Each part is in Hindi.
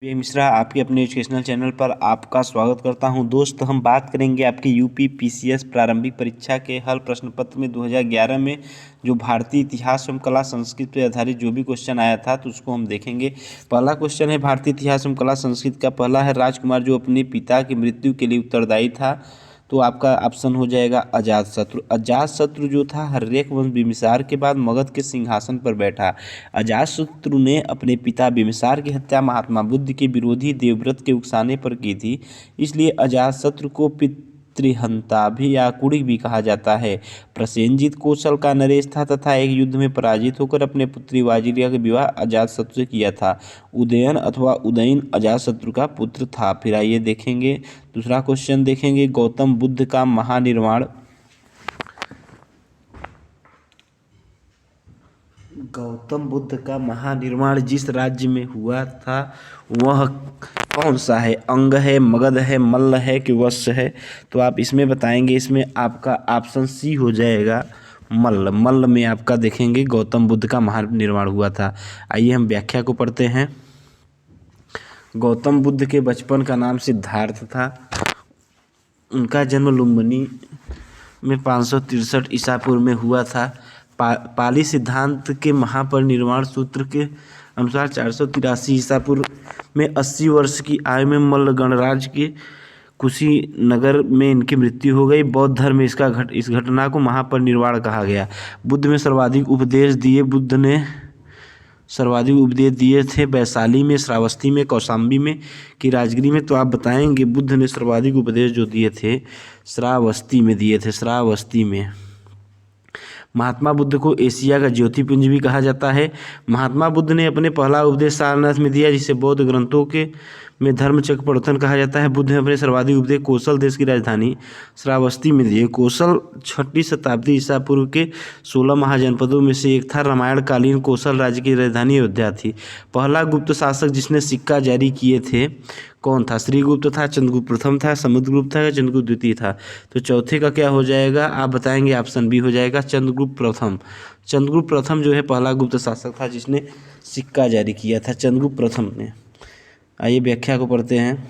मैं मिश्रा आपके अपने एजुकेशनल चैनल पर आपका स्वागत करता हूं। दोस्त, हम बात करेंगे आपकी यूपी पीसीएस प्रारंभिक परीक्षा के हल प्रश्न पत्र में 2011 में जो भारतीय इतिहास एवं कला संस्कृत पर आधारित जो भी क्वेश्चन आया था तो उसको हम देखेंगे। पहला क्वेश्चन है भारतीय इतिहास एवं कला संस्कृत का। पहला है राजकुमार जो अपने पिता की मृत्यु के लिए उत्तरदायी था, तो आपका ऑप्शन हो जाएगा अजातशत्रु। अजातशत्रु जो था हर्यक वंश बिम्बिसार के बाद मगध के सिंहासन पर बैठा। अजातशत्रु ने अपने पिता बिम्बिसार की हत्या महात्मा बुद्ध के विरोधी देवव्रत के उकसाने पर की थी, इसलिए अजातशत्रु को पितृहंता भी या कुड़ी भी कहा जाता है। प्रसेनजीत कौशल का नरेश था तथा एक युद्ध में पराजित होकर अपने पुत्री वाजिलिया का विवाह अजातशत्रु से किया था। उदयन अथवा उदयन अजातशत्रु का पुत्र था। फिर आइए देखेंगे दूसरा क्वेश्चन देखेंगे। गौतम बुद्ध का महानिर्वाण जिस राज्य में हुआ था वह कौन सा है? अंग है, मगध है, मल्ल है कि वत्स है? तो आप इसमें बताएंगे। इसमें आपका ऑप्शन सी हो जाएगा मल्ल। मल्ल में आपका देखेंगे गौतम बुद्ध का महानिर्वाण हुआ था। आइए हम व्याख्या को पढ़ते हैं। गौतम बुद्ध के बचपन का नाम सिद्धार्थ था। उनका जन्म लुम्बिनी में 563 ईसा पूर्व में हुआ था। पाली सिद्धांत के महापरिनिर्वाण सूत्र के अनुसार 483 ईसा पूर्व में 80 वर्ष की आयु में मल्ल गणराज्य के कुशीनगर में इनकी मृत्यु हो गई। बौद्ध धर्म में इस घटना को महापरिनिर्वाण कहा गया। बुद्ध ने सर्वाधिक उपदेश दिए थे वैशाली में, श्रावस्ती में, कौशाम्बी में कि राजगिरी में? तो आप बताएंगे बुद्ध ने सर्वाधिक उपदेश जो दिए थे श्रावस्ती में दिए थे, श्रावस्ती में। महात्मा बुद्ध को एशिया का ज्योतिपुंज भी कहा जाता है। महात्मा बुद्ध ने अपने पहला उपदेश सारनाथ में दिया, जिसे बौद्ध ग्रंथों के में धर्मचक्र प्रवर्तन कहा जाता है। बुद्ध ने अपने सर्वाधिक उपदेश कौशल देश की राजधानी श्रावस्ती में दिए। कौशल 6वीं शताब्दी ईसा पूर्व के 16 महाजनपदों में से एक था। रामायण कालीन कौशल राज्य की राजधानी अयोध्या थी। पहला गुप्त शासक जिसने सिक्का जारी किए थे कौन था? श्रीगुप्त था, चंद्रगुप्त प्रथम था, समुद्रगुप्त था या चंद्रगुप्त द्वितीय था? तो चौथे का क्या हो जाएगा? आप बताएंगे। ऑप्शन बी हो जाएगा चंद्रगुप्त प्रथम। चंद्रगुप्त प्रथम जो है पहला गुप्त शासक था जिसने सिक्का जारी किया था, चंद्रगुप्त प्रथम ने। आइए व्याख्या को पढ़ते हैं।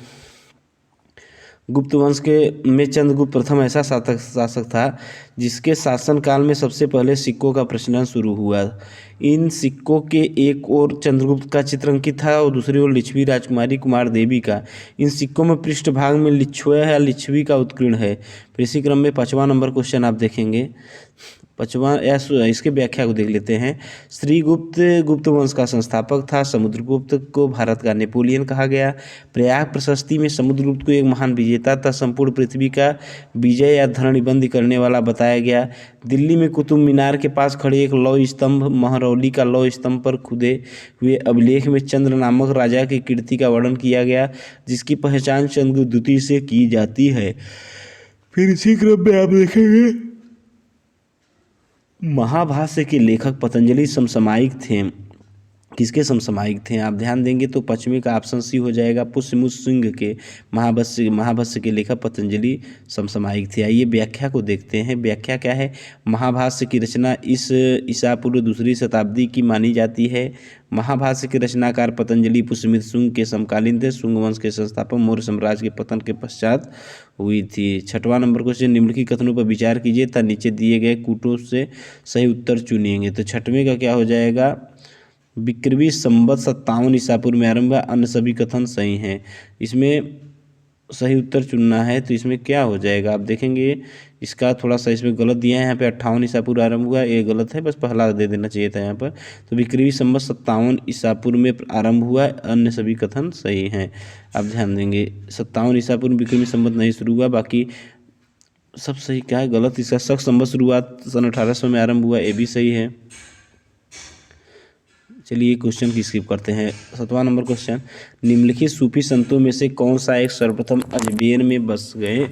गुप्त वंश के में चंद्रगुप्त प्रथम ऐसा शासक था जिसके शासनकाल में सबसे पहले सिक्कों का प्रचलन शुरू हुआ। इन सिक्कों के एक ओर चंद्रगुप्त का चित्र अंकित था और दूसरी ओर लिच्छवी राजकुमारी कुमार देवी का। इन सिक्कों में पृष्ठभाग में लिच्छवी या लिच्छवी का उत्कीर्ण है। फिर इसी क्रम में 5वां नंबर क्वेश्चन आप देखेंगे। 5वां इसके व्याख्या को देख लेते हैं। श्रीगुप्त गुप्त वंश का संस्थापक था। समुद्रगुप्त को भारत का नेपोलियन कहा गया। प्रयाग प्रशस्ति में समुद्रगुप्त को एक महान विजेता था। संपूर्ण पृथ्वी का विजय या धरणिबंद करने वाला बताया गया। दिल्ली में कुतुब मीनार के पास खड़े एक लौह स्तंभ महरौली का लौह स्तंभ पर खुदे हुए अभिलेख में चंद्र नामक राजा की कीर्ति का वर्णन किया गया, जिसकी पहचान चंद्रगुप्त द्वितीय से की जाती है। फिर इसी क्रम में आप देखेंगे महाभाष्य के लेखक पतंजलि समसामयिक थे। किसके समसामयिक थे? आप ध्यान देंगे तो 5वें का ऑप्शन सी हो जाएगा पुष्यमुत्सुंग के। महाभाष्य के लेखक पतंजलि समसामयिक थे। आइए व्याख्या को देखते हैं। व्याख्या क्या है? महाभाष्य की रचना इस ईसा पूर्व 2री शताब्दी की मानी जाती है। महाभाष्य के रचनाकार पतंजलि पुष्यमुत्सुंग के समकालीन थे। शुंग वंश के संस्थापक मौर्य साम्राज्य के पतन के पश्चात हुई थी। 6वां नंबर क्वेश्चन, निम्नलिखित कथनों पर विचार कीजिए तथा नीचे दिए गए कूटों से सही उत्तर चुनिएंगे। तो 6वें का क्या हो जाएगा? विक्रमी संवत 57 ईसा पूर्व में आरंभ हुआ, अन्य सभी कथन सही हैं। इसमें सही उत्तर चुनना है तो इसमें क्या हो जाएगा आप देखेंगे। इसका थोड़ा सा इसमें गलत दिया है। यहाँ पे 58 ईसा पूर्व आरंभ हुआ, ये गलत है, बस पहला दे देना चाहिए था यहाँ पर। तो विक्रमी संवत 57 ईसा पूर्व में आरंभ हुआ, अन्य सभी कथन सही हैं। आप ध्यान देंगे 57 ईसा पूर्व विक्रमी संवत नहीं शुरू हुआ, बाकी सब सही। क्या है गलत? इसका शक संवत शुरुआत सन 1800 में आरंभ हुआ, ये भी सही है। चलिए क्वेश्चन की स्किप करते हैं। 7वां नंबर क्वेश्चन, निम्नलिखित सूफी संतों में से कौन सा एक सर्वप्रथम अजमेर में बस गए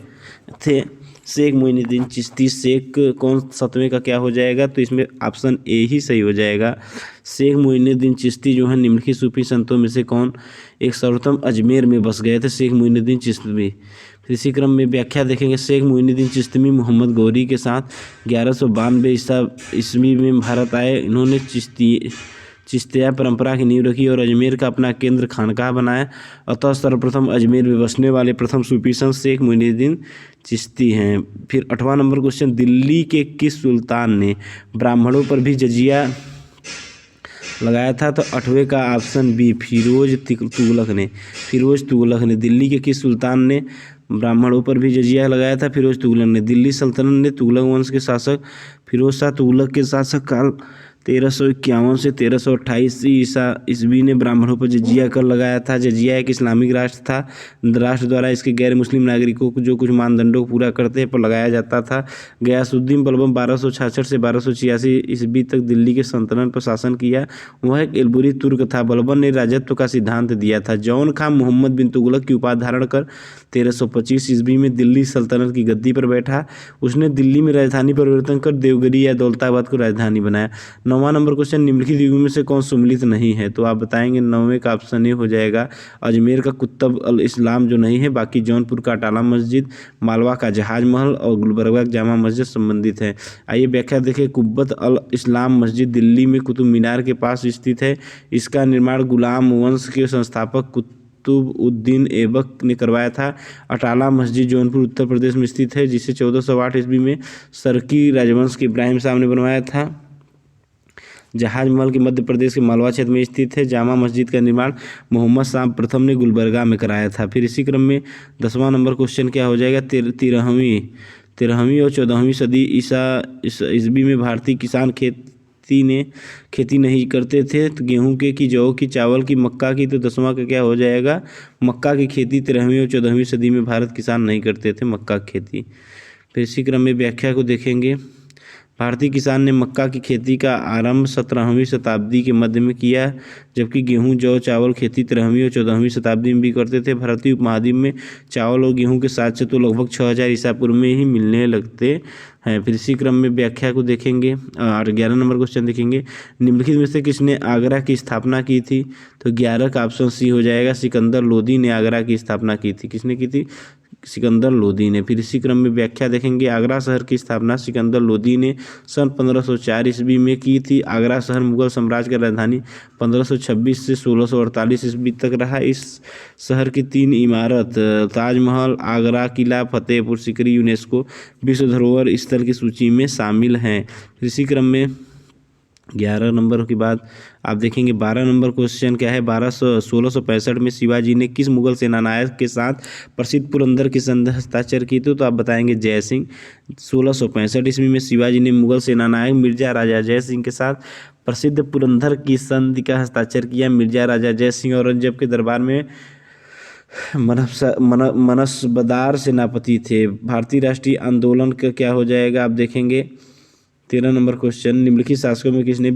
थे? शेख मोइनुद्दीन चिश्ती। शेख कौन? 7वें का क्या हो जाएगा? तो इसमें ऑप्शन ए ही सही हो जाएगा। शेख मोइनुद्दीन चिश्ती जो है निम्नलिखित सूफी संतों में से कौन एक सर्वप्रथम अजमेर में बस गए थे? शेख मोइनुद्दीन चिश्ती। फिर इसी क्रम में व्याख्या देखेंगे। शेख मोइनुद्दीन चिश्ती मोहम्मद गौरी के साथ 1192 ईस्वी में भारत आए। इन्होंने चिश्तिया परंपरा की नींव रखी और अजमेर का अपना केंद्र खानकाह बनाया। अतः सर्वप्रथम अजमेर में बसने वाले प्रथम सूफी संत शेख मुइनुद्दीन चिश्ती हैं। फिर 8वां नंबर क्वेश्चन, दिल्ली के किस सुल्तान ने ब्राह्मणों पर भी जजिया लगाया था? तो 8वें का ऑप्शन बी फिरोज तुगलक ने। दिल्ली के किस सुल्तान ने ब्राह्मणों पर भी जजिया लगाया था? फिरोज तुगलक ने। दिल्ली सल्तनत ने तुगलक वंश के शासक फिरोज शाह तुगलक के शासक काल 1351 से 1328 ईस्वी ने ब्राह्मणों पर जजिया कर लगाया था। जजिया एक इस्लामिक राष्ट्र था। राष्ट्र द्वारा इसके गैर मुस्लिम नागरिकों को जो कुछ मानदंडों को पूरा करते हैं पर लगाया जाता था। गयासुद्दीन बलबन 1266 से 1286 ईस्वी तक दिल्ली के सल्तनत पर शासन किया। वह एक इल्बुरी तुर्क था। बलबन ने राजत्व का सिद्धांत दिया था। जौन खान मोहम्मद बिन तुगलक की उपाधि धारण कर 1325 ईस्वी में दिल्ली सल्तनत की गद्दी पर बैठा। उसने दिल्ली में राजधानी परिवर्तन कर देवगिरी या दौलताबाद को राजधानी बनाया। 9वां नंबर क्वेश्चन, निम्नलिखित युगों में से कौन सुम्मिलित नहीं है? तो आप बताएंगे 9वें का ऑप्शन ए हो जाएगा अजमेर का कुतुब अल इस्लाम जो नहीं है। बाकी जौनपुर का अटाला मस्जिद, मालवा का जहाज महल और गुलबर्गा का जामा मस्जिद संबंधित है। आइए व्याख्या देखें। कुब्बत अल इस्लाम मस्जिद दिल्ली में कुतुब मीनार के पास स्थित है। इसका निर्माण गुलाम वंश के संस्थापक कुतुबउद्दीन ऐबक ने करवाया था। अटाला मस्जिद जौनपुर उत्तर प्रदेश में स्थित है, जिसे 1408 ईस्वी में सरकी राजवंश के इब्राहिम साहब ने बनवाया था। जहाज महल के मध्य प्रदेश के मालवा क्षेत्र में स्थित है। जामा मस्जिद का निर्माण मोहम्मद शाह प्रथम ने गुलबर्गा में कराया था। फिर इसी क्रम में 10वां नंबर क्वेश्चन क्या हो जाएगा? 13वीं और 14वीं सदी ईस्वी में भारतीय किसान खेती नहीं करते थे। तो गेहूं की, जौ की, चावल की, मक्का की। तो 10वां का क्या हो जाएगा? मक्का की खेती 13वीं और 14वीं सदी में भारत किसान नहीं करते थे मक्का की खेती। फिर इसी क्रम में व्याख्या को देखेंगे। भारतीय किसान ने मक्का की खेती का आरंभ 17वीं शताब्दी के मध्य में किया, जबकि गेहूं, जौ, चावल खेती 13वीं और 14वीं शताब्दी में भी करते थे। भारतीय उपमहाद्वीप में चावल और गेहूं के साथ से तो लगभग 6000 ईसा पूर्व में ही मिलने लगते हैं। फिर इसी क्रम में व्याख्या को देखेंगे और 11 नंबर क्वेश्चन देखेंगे। निम्नलिखित में से किसने आगरा की स्थापना की थी? तो 11 का ऑप्शन सी हो जाएगा सिकंदर लोदी ने आगरा की स्थापना की थी। किसने की थी? सिकंदर लोदी ने। फिर इसी क्रम में व्याख्या देखेंगे। आगरा शहर की स्थापना सिकंदर लोदी ने सन 1504 ईस्वी में की थी। आगरा शहर मुगल साम्राज्य की राजधानी 1526 से 1648 ईस्वी तक रहा। इस शहर की 3 इमारत ताजमहल, आगरा किला, फतेहपुर सीकरी यूनेस्को विश्व धरोहर स्थल की सूची में शामिल हैं। इसी क्रम में 11 नंबर के बाद आप देखेंगे 12 नंबर क्वेश्चन क्या है? 1665 में शिवाजी ने किस मुगल सेनानायक के साथ प्रसिद्ध पुरंदर की संधि हस्ताक्षर की थी? तो आप बताएंगे जय सिंह। 1665 ईस्वी में शिवाजी ने मुगल सेनानायक मिर्जा राजा जय सिंह के साथ प्रसिद्ध पुरंदर की संधि का हस्ताक्षर किया। मिर्जा राजा जय सिंह औरंगजेब के दरबार में मनसबदार सेनापति थे। भारतीय राष्ट्रीय आंदोलन का क्या हो जाएगा? आप देखेंगे 13 नंबर क्वेश्चन, निम्नलिखित शासकों में किसने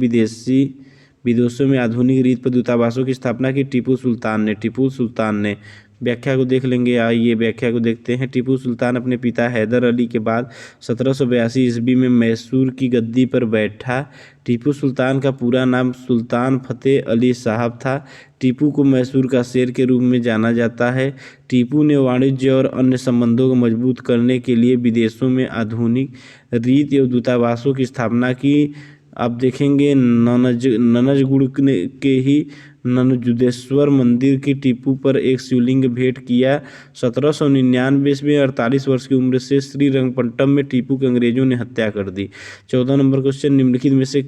विदेशों में आधुनिक रीत पर दूतावासों की स्थापना की? टीपू सुल्तान ने। व्याख्या को देख लेंगे। आइए व्याख्या को देखते हैं। टीपू सुल्तान अपने पिता हैदर अली के बाद 1782 ईस्वी में मैसूर की गद्दी पर बैठा। टीपू सुल्तान का पूरा नाम सुल्तान फतेह अली साहब था। टीपू को मैसूर का शेर के रूप में जाना जाता है। टीपू ने वाणिज्य और अन्य संबंधों को मजबूत करने के लिए विदेशों में आधुनिक रीत एवं दूतावासों की स्थापना की। आप देखेंगे ननजगुड़ के ही ननजुदेश्वर मंदिर की टीपू पर एक शिवलिंग भेंट किया। 1799 में 48 वर्ष की उम्र से श्रीरंगपट्टम में टीपू की अंग्रेजों ने हत्या कर दी। 14 नंबर क्वेश्चन, निम्नलिखित में से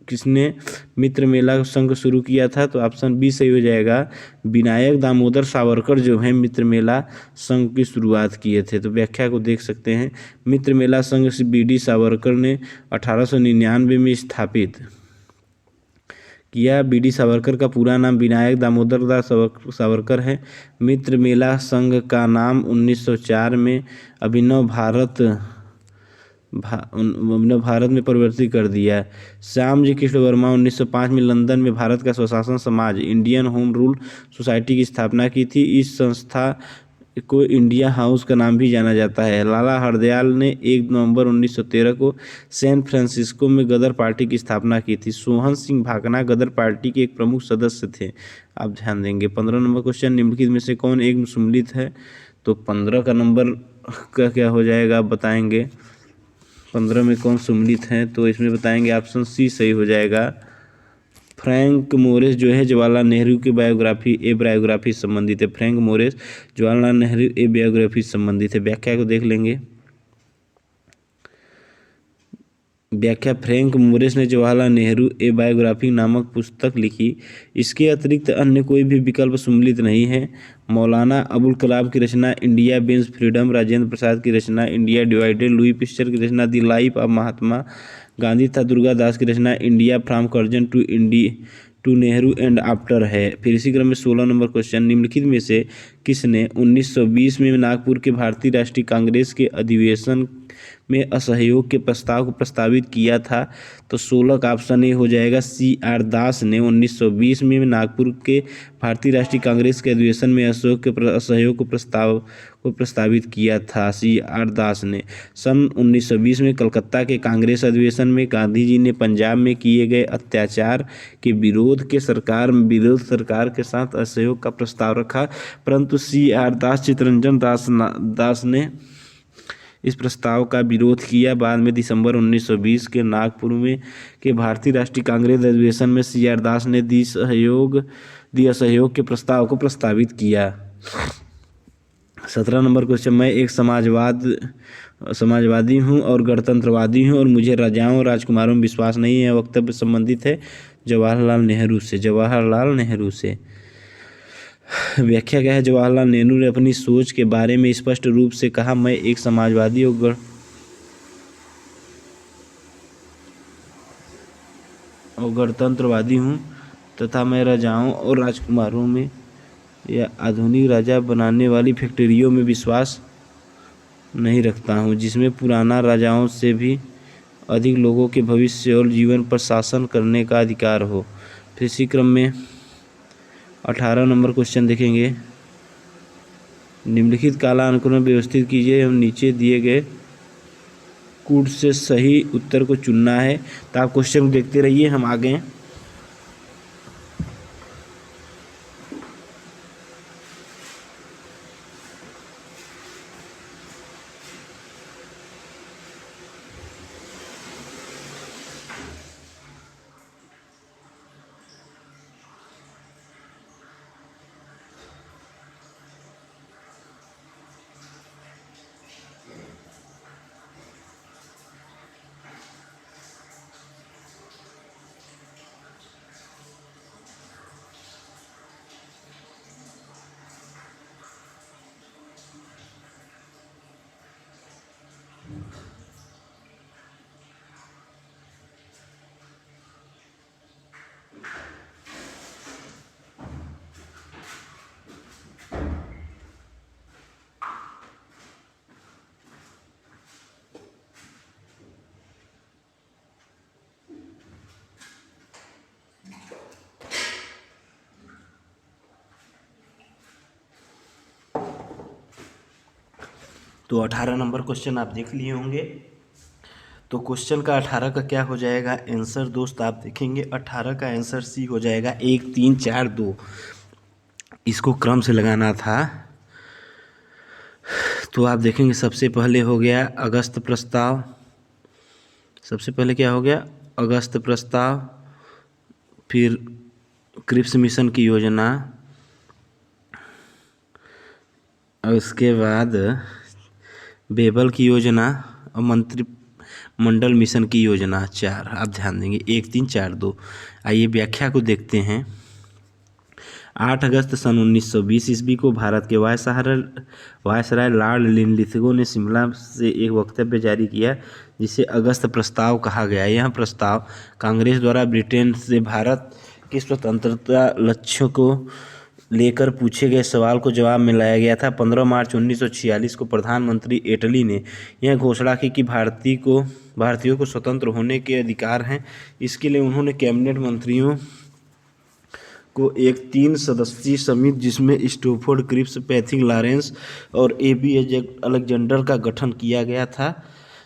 किसने मित्र मेला संघ शुरू किया था? तो ऑप्शन बी सही हो जाएगा। विनायक दामोदर सावरकर जो है मित्र मेला संघ की शुरुआत किए थे। तो व्याख्या को देख सकते हैं। मित्र मेला संघ BD सावरकर ने 1899 में स्थापित किया। BD सावरकर का पूरा नाम विनायक दामोदर दास सावरकर है। मित्र मेला संघ का नाम 1904 में अभिनव भारत में परिवर्तित कर दिया। श्यामजी कृष्ण वर्मा 1905 में लंदन में भारत का स्वशासन समाज इंडियन होम रूल सोसाइटी की स्थापना की थी। इस संस्था को इंडिया हाउस का नाम भी जाना जाता है। लाला हरदयाल ने 1 नवंबर 1913 को सैन फ्रांसिस्को में गदर पार्टी की स्थापना की थी। सोहन सिंह भाकना गदर पार्टी के एक प्रमुख सदस्य थे। आप ध्यान देंगे। 15 नंबर क्वेश्चन, निम्नलिखित में से कौन एक सम्मिलित है? तो 15 का नंबर का क्या हो जाएगा? आप बताएंगे 15 में कौन सम्मिलित है? तो इसमें बताएंगे ऑप्शन सी सही हो जाएगा। फ्रैंक मोरेस जो है जवाहरलाल नेहरू की बायोग्राफी से संबंधित है। फ्रैंक मोरेस जवाहरलाल नेहरू बायोग्राफी से संबंधित है। व्याख्या को देख लेंगे। व्याख्या, फ्रैंक मोरेस ने जवाहरलाल नेहरू ए बायोग्राफी नामक पुस्तक लिखी। इसके अतिरिक्त अन्य कोई भी विकल्प सम्मिलित नहीं है। मौलाना अबुल कलाम की रचना India wins freedom, Rajendra Prasad की रचना इंडिया डिवाइडेड, लुई पिस्चर की रचना the life of Mahatma Gandhi तथा दुर्गा दास की रचना India from Curzon to Nehru and after है। फिर इसी क्रम में 16 नंबर क्वेश्चन, निम्नलिखित में से किसने 1920 में नागपुर के भारतीय राष्ट्रीय कांग्रेस के अधिवेशन में असहयोग के प्रस्ताव को प्रस्तावित किया था? तो 16 का ऑप्शन ए हो जाएगा, CR दास ने 1920 में नागपुर के भारतीय राष्ट्रीय कांग्रेस के अधिवेशन में असहयोग को प्रस्तावित किया था। CR दास ने सन 1920 में कलकत्ता के कांग्रेस अधिवेशन में गांधी जी ने पंजाब में किए गए अत्याचार के विरोध सरकार के साथ असहयोग का प्रस्ताव रखा, परंतु CR दास चित्तरंजन दास ने इस प्रस्ताव का विरोध किया। बाद में दिसंबर 1920 के नागपुर में के भारतीय राष्ट्रीय कांग्रेस अधिवेशन में CR दास ने असहयोग के प्रस्ताव को प्रस्तावित किया। 17 नंबर क्वेश्चन, मैं एक समाजवादी हूँ और गणतंत्रवादी हूँ और मुझे राजाओं और राजकुमारों में विश्वास नहीं है। वक्तव्य संबंधित है जवाहरलाल नेहरू से। व्याख्या क्या है, जवाहरलाल नेहरू ने अपनी सोच के बारे में स्पष्ट रूप से कहा, मैं एक समाजवादी और गणतंत्रवादी हूँ तथा मैं राजाओं और राजकुमारों में या आधुनिक राजा बनाने वाली फैक्ट्रियों में विश्वास नहीं रखता हूँ, जिसमें पुराना राजाओं से भी अधिक लोगों के भविष्य और जीवन पर शासन करने का अधिकार हो। फिर इसी क्रम में 18 नंबर क्वेश्चन देखेंगे, निम्नलिखित कालानुक्रम व्यवस्थित कीजिए एवं नीचे दिए गए कूट से सही उत्तर को चुनना है। तो आप क्वेश्चन देखते रहिए, हम आगे हैं। तो 18 नंबर क्वेश्चन आप देख लिए होंगे। तो क्वेश्चन का 18 का क्या हो जाएगा आंसर दोस्त, आप देखेंगे 18 का आंसर सी हो जाएगा, 1 3 4 2। इसको क्रम से लगाना था। तो आप देखेंगे सबसे पहले हो गया अगस्त प्रस्ताव, सबसे पहले क्या हो गया अगस्त प्रस्ताव, फिर क्रिप्स मिशन की योजना, और उसके बाद बेबल की योजना और मंत्रिमंडल मिशन की योजना 4। आप ध्यान देंगे 1 3 4 2। आइए व्याख्या को देखते हैं। 8 अगस्त सन 1920 ईस्वी को भारत के वायसराय लॉर्ड लिनलिथगो ने शिमला से एक वक्तव्य जारी किया, जिसे अगस्त प्रस्ताव कहा गया। यह प्रस्ताव कांग्रेस द्वारा ब्रिटेन से भारत की स्वतंत्रता लक्ष्यों को लेकर पूछे गए सवाल को जवाब में लाया गया था। 15 मार्च 1946 को प्रधानमंत्री एटली ने यह घोषणा की कि भारतीयों को स्वतंत्र होने के अधिकार हैं। इसके लिए उन्होंने कैबिनेट मंत्रियों को एक 3 सदस्यीय समिति, जिसमें स्टैफोर्ड क्रिप्स, पैथिक लॉरेंस और AB अलेक्जेंडर का गठन किया गया था,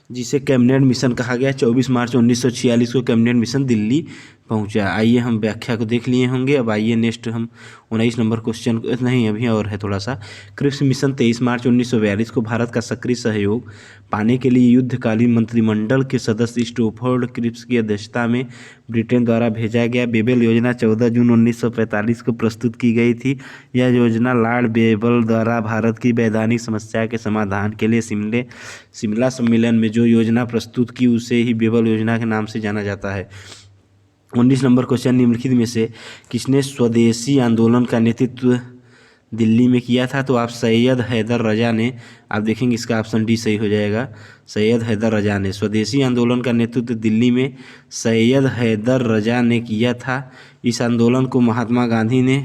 जिसे कैबिनेट मिशन कहा गया। 24 मार्च 1946 को कैबिनेट मिशन दिल्ली पहुंचा। आइए हम व्याख्या को देख लिए होंगे। अब आइए नेक्स्ट हम 19 नंबर क्वेश्चन, नहीं अभी और है थोड़ा सा। क्रिप्स मिशन 23 मार्च 1942 को भारत का सक्रिय सहयोग पाने के लिए युद्धकालीन मंत्रिमंडल के सदस्य स्टैफोर्ड क्रिप्स की अध्यक्षता में ब्रिटेन द्वारा भेजा गया। बेबल योजना 14 जून 1945 को प्रस्तुत की गई थी। यह योजना लॉर्ड बेबल द्वारा भारत की वैधानिक समस्या के समाधान के लिए शिमला सम्मेलन में जो योजना प्रस्तुत की उसे ही बेबल योजना के नाम से जाना जाता है। 19 नंबर क्वेश्चन, निम्नलिखित में से किसने स्वदेशी आंदोलन का नेतृत्व दिल्ली में किया था? तो आप सैयद हैदर रजा ने, आप देखेंगे इसका ऑप्शन डी सही हो जाएगा। सैयद हैदर रजा ने स्वदेशी आंदोलन का नेतृत्व दिल्ली में सैयद हैदर रजा ने किया था। इस आंदोलन को महात्मा गांधी ने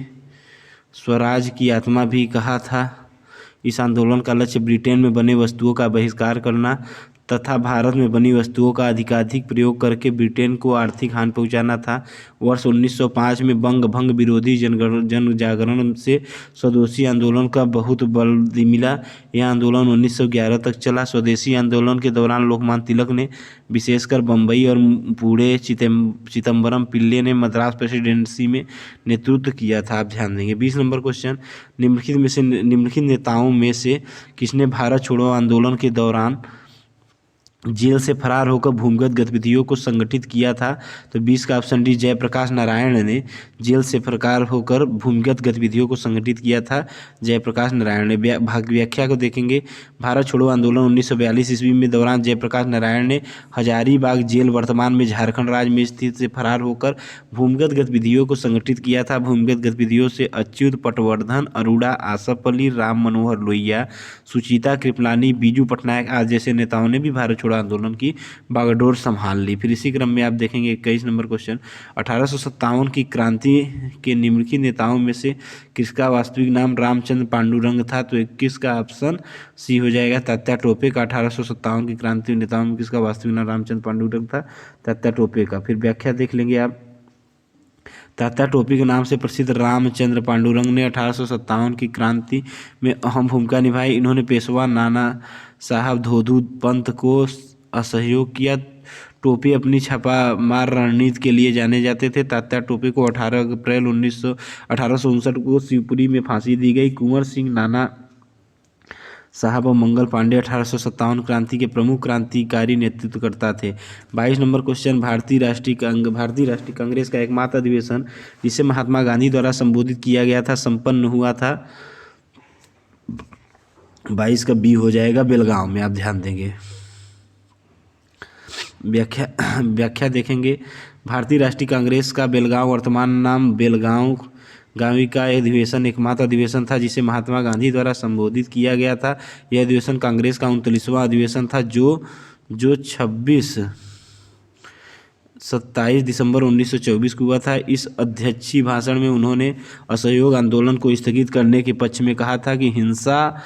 स्वराज की आत्मा भी कहा था। इस आंदोलन का लक्ष्य ब्रिटेन में बने वस्तुओं का बहिष्कार करना तथा भारत में बनी वस्तुओं का अधिकाधिक प्रयोग करके ब्रिटेन को आर्थिक हानि पहुंचाना था। वर्ष 1905 में बंग भंग विरोधी जन जागरण से स्वदेशी आंदोलन का बहुत बल मिला। यह आंदोलन 1911 तक चला। स्वदेशी आंदोलन के दौरान लोकमान्य तिलक ने विशेषकर बम्बई और पुणे, चिदम्बरम पिल्ले ने मद्रास प्रेसिडेंसी में नेतृत्व किया था। आप ध्यान देंगे। 20 नंबर क्वेश्चन, निम्नलिखित नेताओं में से किसने भारत छोड़ो आंदोलन के दौरान जेल से फरार होकर भूमिगत गतिविधियों को संगठित किया था? तो 20 का ऑप्शन डी जयप्रकाश नारायण ने जेल से फरार होकर भूमिगत गतिविधियों को संगठित किया था। जयप्रकाश नारायण ने। व्याख्या को देखेंगे। भारत छोड़ो आंदोलन 1942 ईस्वी में दौरान जयप्रकाश नारायण ने हजारीबाग जेल, वर्तमान में झारखंड राज्य में स्थित, से फरार होकर भूमिगत गतिविधियों को संगठित किया था। भूमिगत गतिविधियों से अच्युत पटवर्धन, अरोड़ा, आसफ अली, राम मनोहर लोहिया, सुचिता कृपलानी, बीजू पटनायक आदि जैसे नेताओं ने भी भारत छोड़ो आंदोलन की बागडोर संभाल ली। फिर इसी क्रम में आप देखेंगे 21 नंबर क्वेश्चन, 1857 की क्रांति के निम्नलिखित नेताओं में से किसका वास्तविक नाम रामचंद्र पांडुरंग था? तो 21 का ऑप्शन सी हो जाएगा तात्या टोपे का। 1857 की क्रांति नेताओं में किसका वास्तविक नाम रामचंद्र पांडुरंग था? तात्या टोपे का। फिर व्याख्या देख लेंगे आप। तात्या टोपे के नाम से प्रसिद्ध रामचंद्र पांडुरंग ने 1857 की क्रांति में अहम भूमिका निभाई। इन्होंने पेशवा नाना साहब धोधू पंत को असहयोग किया। टोपे अपनी छापामार रणनीति के लिए जाने जाते थे। तात्या टोपे को 18 अप्रैल 1859 को शिवपुरी में फांसी दी गई। कुंवर सिंह, नाना साहब और मंगल पांडे 1857 क्रांति के प्रमुख क्रांतिकारी नेतृत्वकर्ता थे। 22 नंबर क्वेश्चन, भारतीय राष्ट्रीय कांग्रेस का एकमात्र अधिवेशन जिसे महात्मा गांधी द्वारा संबोधित किया गया था, संपन्न हुआ था? 22 का बी हो जाएगा, बेलगांव में। आप ध्यान देंगे। व्याख्या देखेंगे। भारतीय राष्ट्रीय कांग्रेस का बेलगांव, वर्तमान नाम बेलगांव गांवी का अधिवेशन एकमात्र अधिवेशन था जिसे महात्मा गांधी द्वारा संबोधित किया गया था। यह अधिवेशन कांग्रेस का 39वां अधिवेशन था जो 27 दिसंबर 1924 को हुआ था। इस अध्यक्षीय भाषण में उन्होंने असहयोग आंदोलन को स्थगित करने के पक्ष में कहा था कि हिंसा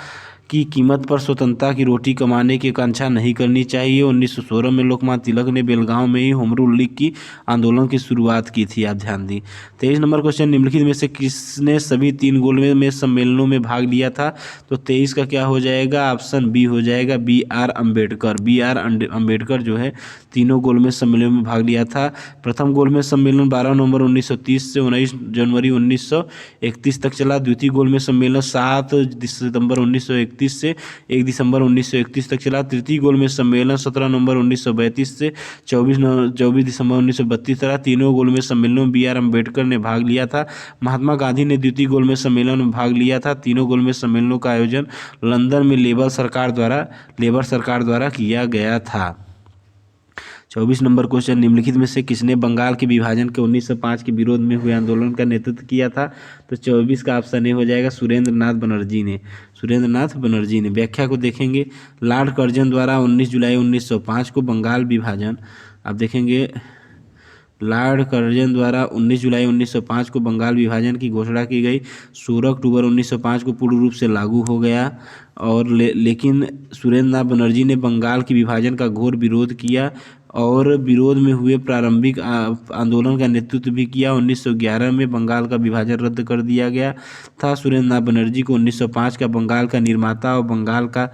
की कीमत पर स्वतंत्रता की रोटी कमाने की आकांक्षा नहीं करनी चाहिए। 1916 में लोकमान्य तिलक ने बेलगांव में ही होम रूल लीग की आंदोलन की शुरुआत की थी। आप ध्यान दी। 23 नंबर क्वेश्चन, निम्नलिखित में से किसने सभी 3 गोलमेज सम्मेलनों में भाग लिया था? तो 23 का क्या हो जाएगा? ऑप्शन बी हो जाएगा, बी.आर. अम्बेडकर। बी.आर. अम्बेडकर जो है तीनों गोलमेज सम्मेलनों में भाग लिया था। प्रथम गोलमेज सम्मेलन 12 नवंबर 1930 से 19 जनवरी 1931 तक चला। द्वितीय गोलमेज सम्मेलन 7 सितंबर 1931 से 1 दिसंबर 1931 तक चला। तृतीय गोलमेज सम्मेलन 17 नवंबर 1932 से 24 दिसंबर 1932 चला। तीनों गोलमेज सम्मेलनों में बी.आर. अम्बेडकर ने भाग लिया था। महात्मा गांधी ने द्वितीय गोलमेज सम्मेलन में भाग लिया था। तीनों गोलमेज सम्मेलनों का आयोजन लंदन में लेबर सरकार द्वारा किया गया था। 24 नंबर क्वेश्चन, निम्नलिखित में से किसने बंगाल के विभाजन के 1905 के विरोध में हुए आंदोलन का नेतृत्व किया था? तो 24 का ऑप्शन ए हो जाएगा, सुरेंद्र नाथ बनर्जी ने। व्याख्या को देखेंगे। लॉर्ड कर्जन द्वारा 19 जुलाई 1905 को बंगाल विभाजन, आप देखेंगे लॉर्ड कर्जन द्वारा 19 जुलाई 1905 को बंगाल विभाजन की घोषणा की गई। 16 अक्टूबर 1905 को पूर्ण रूप से लागू हो गया और लेकिन सुरेंद्र नाथ बनर्जी ने बंगाल के विभाजन का घोर विरोध किया। और विरोध में हुए प्रारंभिक आंदोलन का नेतृत्व भी किया। 1911 में बंगाल का विभाजन रद्द कर दिया गया था। सुरेंद्र नाथ बनर्जी को 1905 का बंगाल का निर्माता और बंगाल का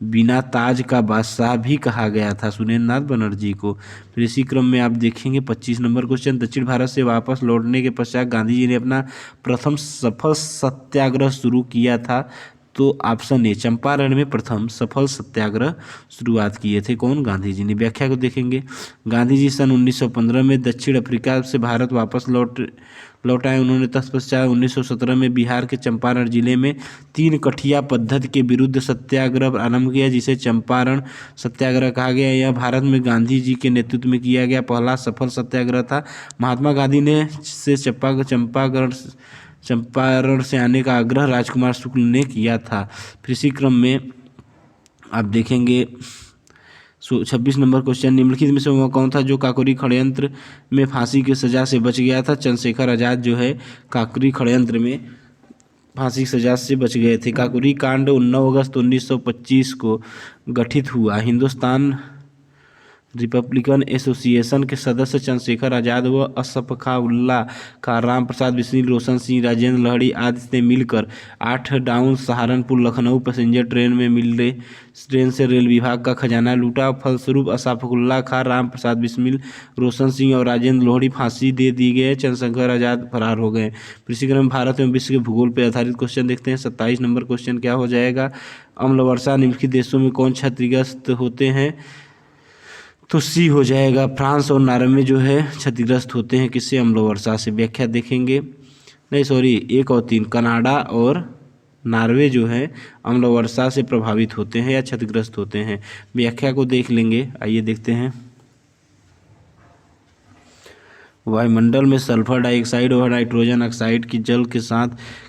बिना ताज का बादशाह भी कहा गया था, सुरेंद्र नाथ बनर्जी को। फिर इसी क्रम में आप देखेंगे 25 नंबर क्वेश्चन, दक्षिण भारत से वापस लौटने के पश्चात गांधी जी ने अपना प्रथम सफल सत्याग्रह शुरू किया था। तो ऑप्शन ए, चंपारण में प्रथम सफल सत्याग्रह शुरुआत किए थे कौन? गांधी जी ने। व्याख्या को देखेंगे, गांधी जी सन 1915 में दक्षिण अफ्रीका से भारत वापस लौट आए। उन्होंने तत्पश्चात 1917 में बिहार के चंपारण जिले में 3 कठिया पद्धति के विरुद्ध सत्याग्रह आरंभ किया, जिसे चंपारण सत्याग्रह कहा गया। यह भारत में गांधी जी के नेतृत्व में किया गया पहला सफल सत्याग्रह था। महात्मा गांधी ने से चंपारण से आने का आग्रह राजकुमार शुक्ल ने किया था। फिर इसी क्रम में आप देखेंगे 26 नंबर क्वेश्चन, निम्नलिखित में से वह कौन था जो काकोरी षड्यंत्र में फांसी की सजा से बच गया था? चंद्रशेखर आजाद जो है काकोरी षड्यंत्र में फांसी की सजा से बच गए थे। काकोरी कांड 9 अगस्त 1925 को गठित हुआ। हिंदुस्तान रिपब्लिकन एसोसिएशन के सदस्य चंद्रशेखर आजाद व अशफाकउल्लाह खां, राम प्रसाद बिस्मिल, रोशन सिंह, राजेंद्र लहड़ी आदि ने मिलकर 8 down Saharanpur Lucknow passenger train से रेल विभाग का खजाना लूटा। फलस्वरूप अशफाकउल्लाह खां, राम प्रसाद बिस्मिल, रोशन सिंह और राजेंद्र लोहड़ी फांसी दे दी गए। चंद्रशेखर आजाद फरार हो गए। इसी क्रम में भारत एवं विश्व के भूगोल पर आधारित क्वेश्चन देखते हैं। 27 नंबर क्वेश्चन क्या हो जाएगा? अम्ल वर्षा निम्नलिखित देशों में कौन क्षतिग्रस्त होते हैं? तो सी हो जाएगा, फ्रांस और नॉर्वे जो है क्षतिग्रस्त होते हैं किससे? अम्ल वर्षा से। व्याख्या देखेंगे, नहीं सॉरी 1 और 3, कनाडा और नॉर्वे जो है अम्ल वर्षा से प्रभावित होते हैं या क्षतिग्रस्त होते हैं। व्याख्या को देख लेंगे, आइए देखते हैं। वायुमंडल में सल्फर डाइऑक्साइड और नाइट्रोजन ऑक्साइड की जल के साथ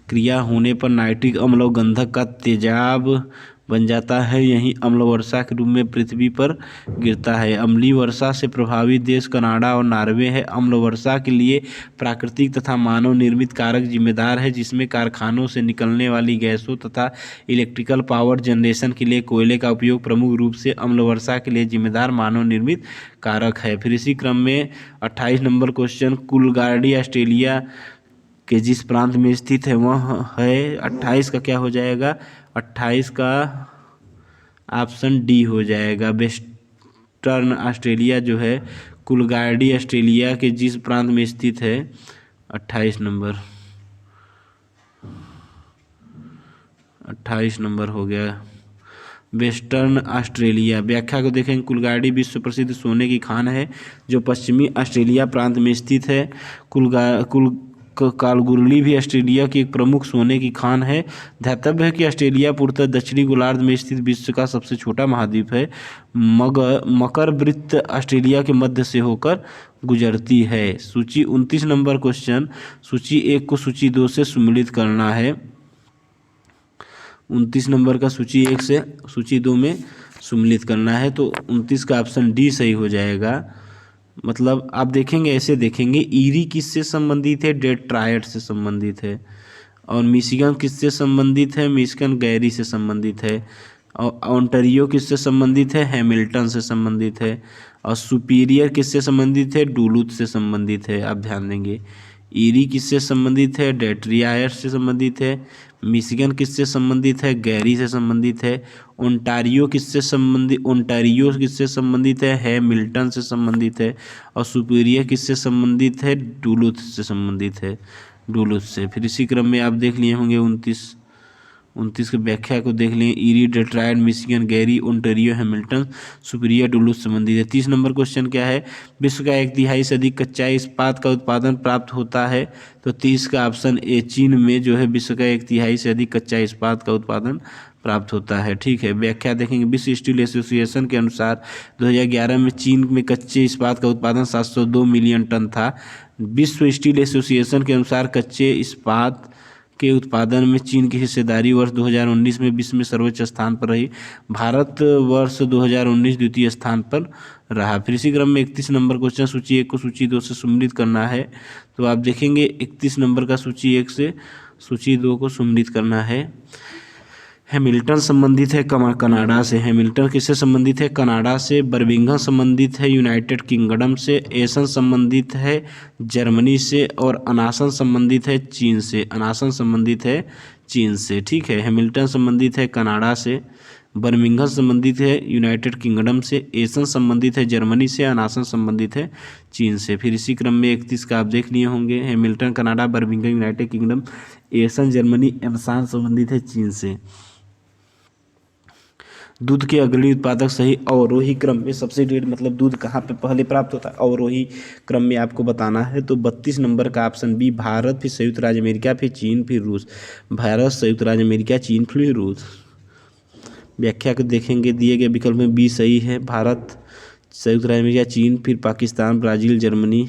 क्रिया होने पर नाइट्रिक अम्ल और गंधक का तेजाब बन जाता है। यही अम्ल वर्षा के रूप में पृथ्वी पर गिरता है। अम्लीय वर्षा से प्रभावित देश कनाडा और नॉर्वे है। अम्ल वर्षा के लिए प्राकृतिक तथा मानव निर्मित कारक जिम्मेदार है, जिसमें कारखानों से निकलने वाली गैसों तथा इलेक्ट्रिकल पावर जनरेशन के लिए कोयले का उपयोग प्रमुख रूप से अम्ल वर्षा के लिए जिम्मेदार मानव निर्मित कारक है। फिर इसी क्रम में 28 नंबर क्वेश्चन, कूलगार्डी ऑस्ट्रेलिया के जिस प्रांत में स्थित है वह है, 28 का क्या हो जाएगा? 28 का ऑप्शन डी हो जाएगा, वेस्टर्न ऑस्ट्रेलिया जो है कूलगार्डी ऑस्ट्रेलिया के जिस प्रांत में स्थित है। 28 नंबर हो गया वेस्टर्न ऑस्ट्रेलिया। व्याख्या को देखेंगे, कूलगार्डी विश्व प्रसिद्ध सोने की खान है जो पश्चिमी ऑस्ट्रेलिया प्रांत में स्थित है। कालगुरली भी ऑस्ट्रेलिया की एक प्रमुख सोने की खान है। ध्यातव्य है कि ऑस्ट्रेलिया पूर्णतः दक्षिणी गोलार्ध में स्थित विश्व का सबसे छोटा महाद्वीप है। मकर वृत्त ऑस्ट्रेलिया के मध्य से होकर गुजरती है। सूची 29 नंबर क्वेश्चन, सूची 1 को सूची 2 से सम्मिलित करना है। 29 नंबर का सूची 1 से सूची 2 में सम्मिलित करना है, तो 29 का ऑप्शन डी सही हो जाएगा। मतलब आप देखेंगे, ऐसे देखेंगे, ईरी किससे संबंधित है? डेट्रॉयट से संबंधित है। और मिशिगन किससे संबंधित है? मिशिगन गैरी से संबंधित है। और ओंटारियो किससे संबंधित है? हैमिल्टन से संबंधित है। और सुपीरियर किससे संबंधित है? डुलूथ से संबंधित है। आप ध्यान देंगे, ईरी किससे संबंधित है? डेट्रॉयट से संबंधित है। मिशिगन किससे संबंधित है? गैरी से संबंधित है। ओंटारियो किससे संबंधित है? हैमिल्टन से संबंधित है। और सुपीरियर किससे संबंधित है? डुलूथ से संबंधित है, डुलूथ से। फिर इसी क्रम में आप देख लिए होंगे 29 की व्याख्या को देख लें, eerie, Detroit, Michigan, Gary, Ontario, Hamilton, superior, Duluth संबंधित है। 30 नंबर क्वेश्चन क्या है? विश्व का 1/3 से अधिक कच्चा इस्पात का उत्पादन प्राप्त होता है। तो 30 का ऑप्शन ए, चीन में जो है विश्व का 1/3 से अधिक कच्चा इस्पात का उत्पादन प्राप्त होता है। ठीक है, व्याख्या देखेंगे, विश्व स्टील एसोसिएशन के अनुसार 2011 में चीन में कच्चे इस्पात का उत्पादन 702 मिलियन टन था। विश्व स्टील एसोसिएशन के अनुसार कच्चे इस्पात के उत्पादन में चीन की हिस्सेदारी वर्ष 2019 में विश्व में सर्वोच्च स्थान पर रही। भारत वर्ष 2019 द्वितीय स्थान पर रहा। फिर इसी क्रम में 31 नंबर क्वेश्चन, सूची 1 को सूची 2 से सम्मिलित करना है। तो आप देखेंगे 31 नंबर का सूची 1 से सूची 2 को सम्मिलित करना है। हैमिल्टन संबंधित है कनाडा से। हैमिल्टन किससे संबंधित है? कनाडा से। बर्मिंघम संबंधित है यूनाइटेड किंगडम से। एसन संबंधित है जर्मनी से। और अनासन संबंधित है चीन से। अनासन संबंधित है चीन से। ठीक है, हैमिल्टन संबंधित है कनाडा से। बर्मिंघम संबंधित है यूनाइटेड किंगडम से। एसन संबंधित है जर्मनी से। अनासन संबंधित है चीन से। फिर इसी क्रम में 31 का आप देख लिए होंगे। Hamilton Canada, Birmingham United Kingdom, Essen Germany, अनासन संबंधित है चीन से। दूध के अग्रणी उत्पादक सही अवरोही क्रम में सबसे डेढ़ मतलब दूध कहाँ पे पहले प्राप्त होता है? अवरोही क्रम में आपको बताना है। तो 32 नंबर का ऑप्शन बी भारत, फिर संयुक्त राज्य अमेरिका, फिर चीन, फिर रूस। भारत, संयुक्त राज्य अमेरिका, चीन, फिर रूस। व्याख्या को देखेंगे, दिए गए विकल्प में बी सही है। भारत, संयुक्त राज्य अमेरिका, चीन, फिर पाकिस्तान, ब्राज़ील, जर्मनी,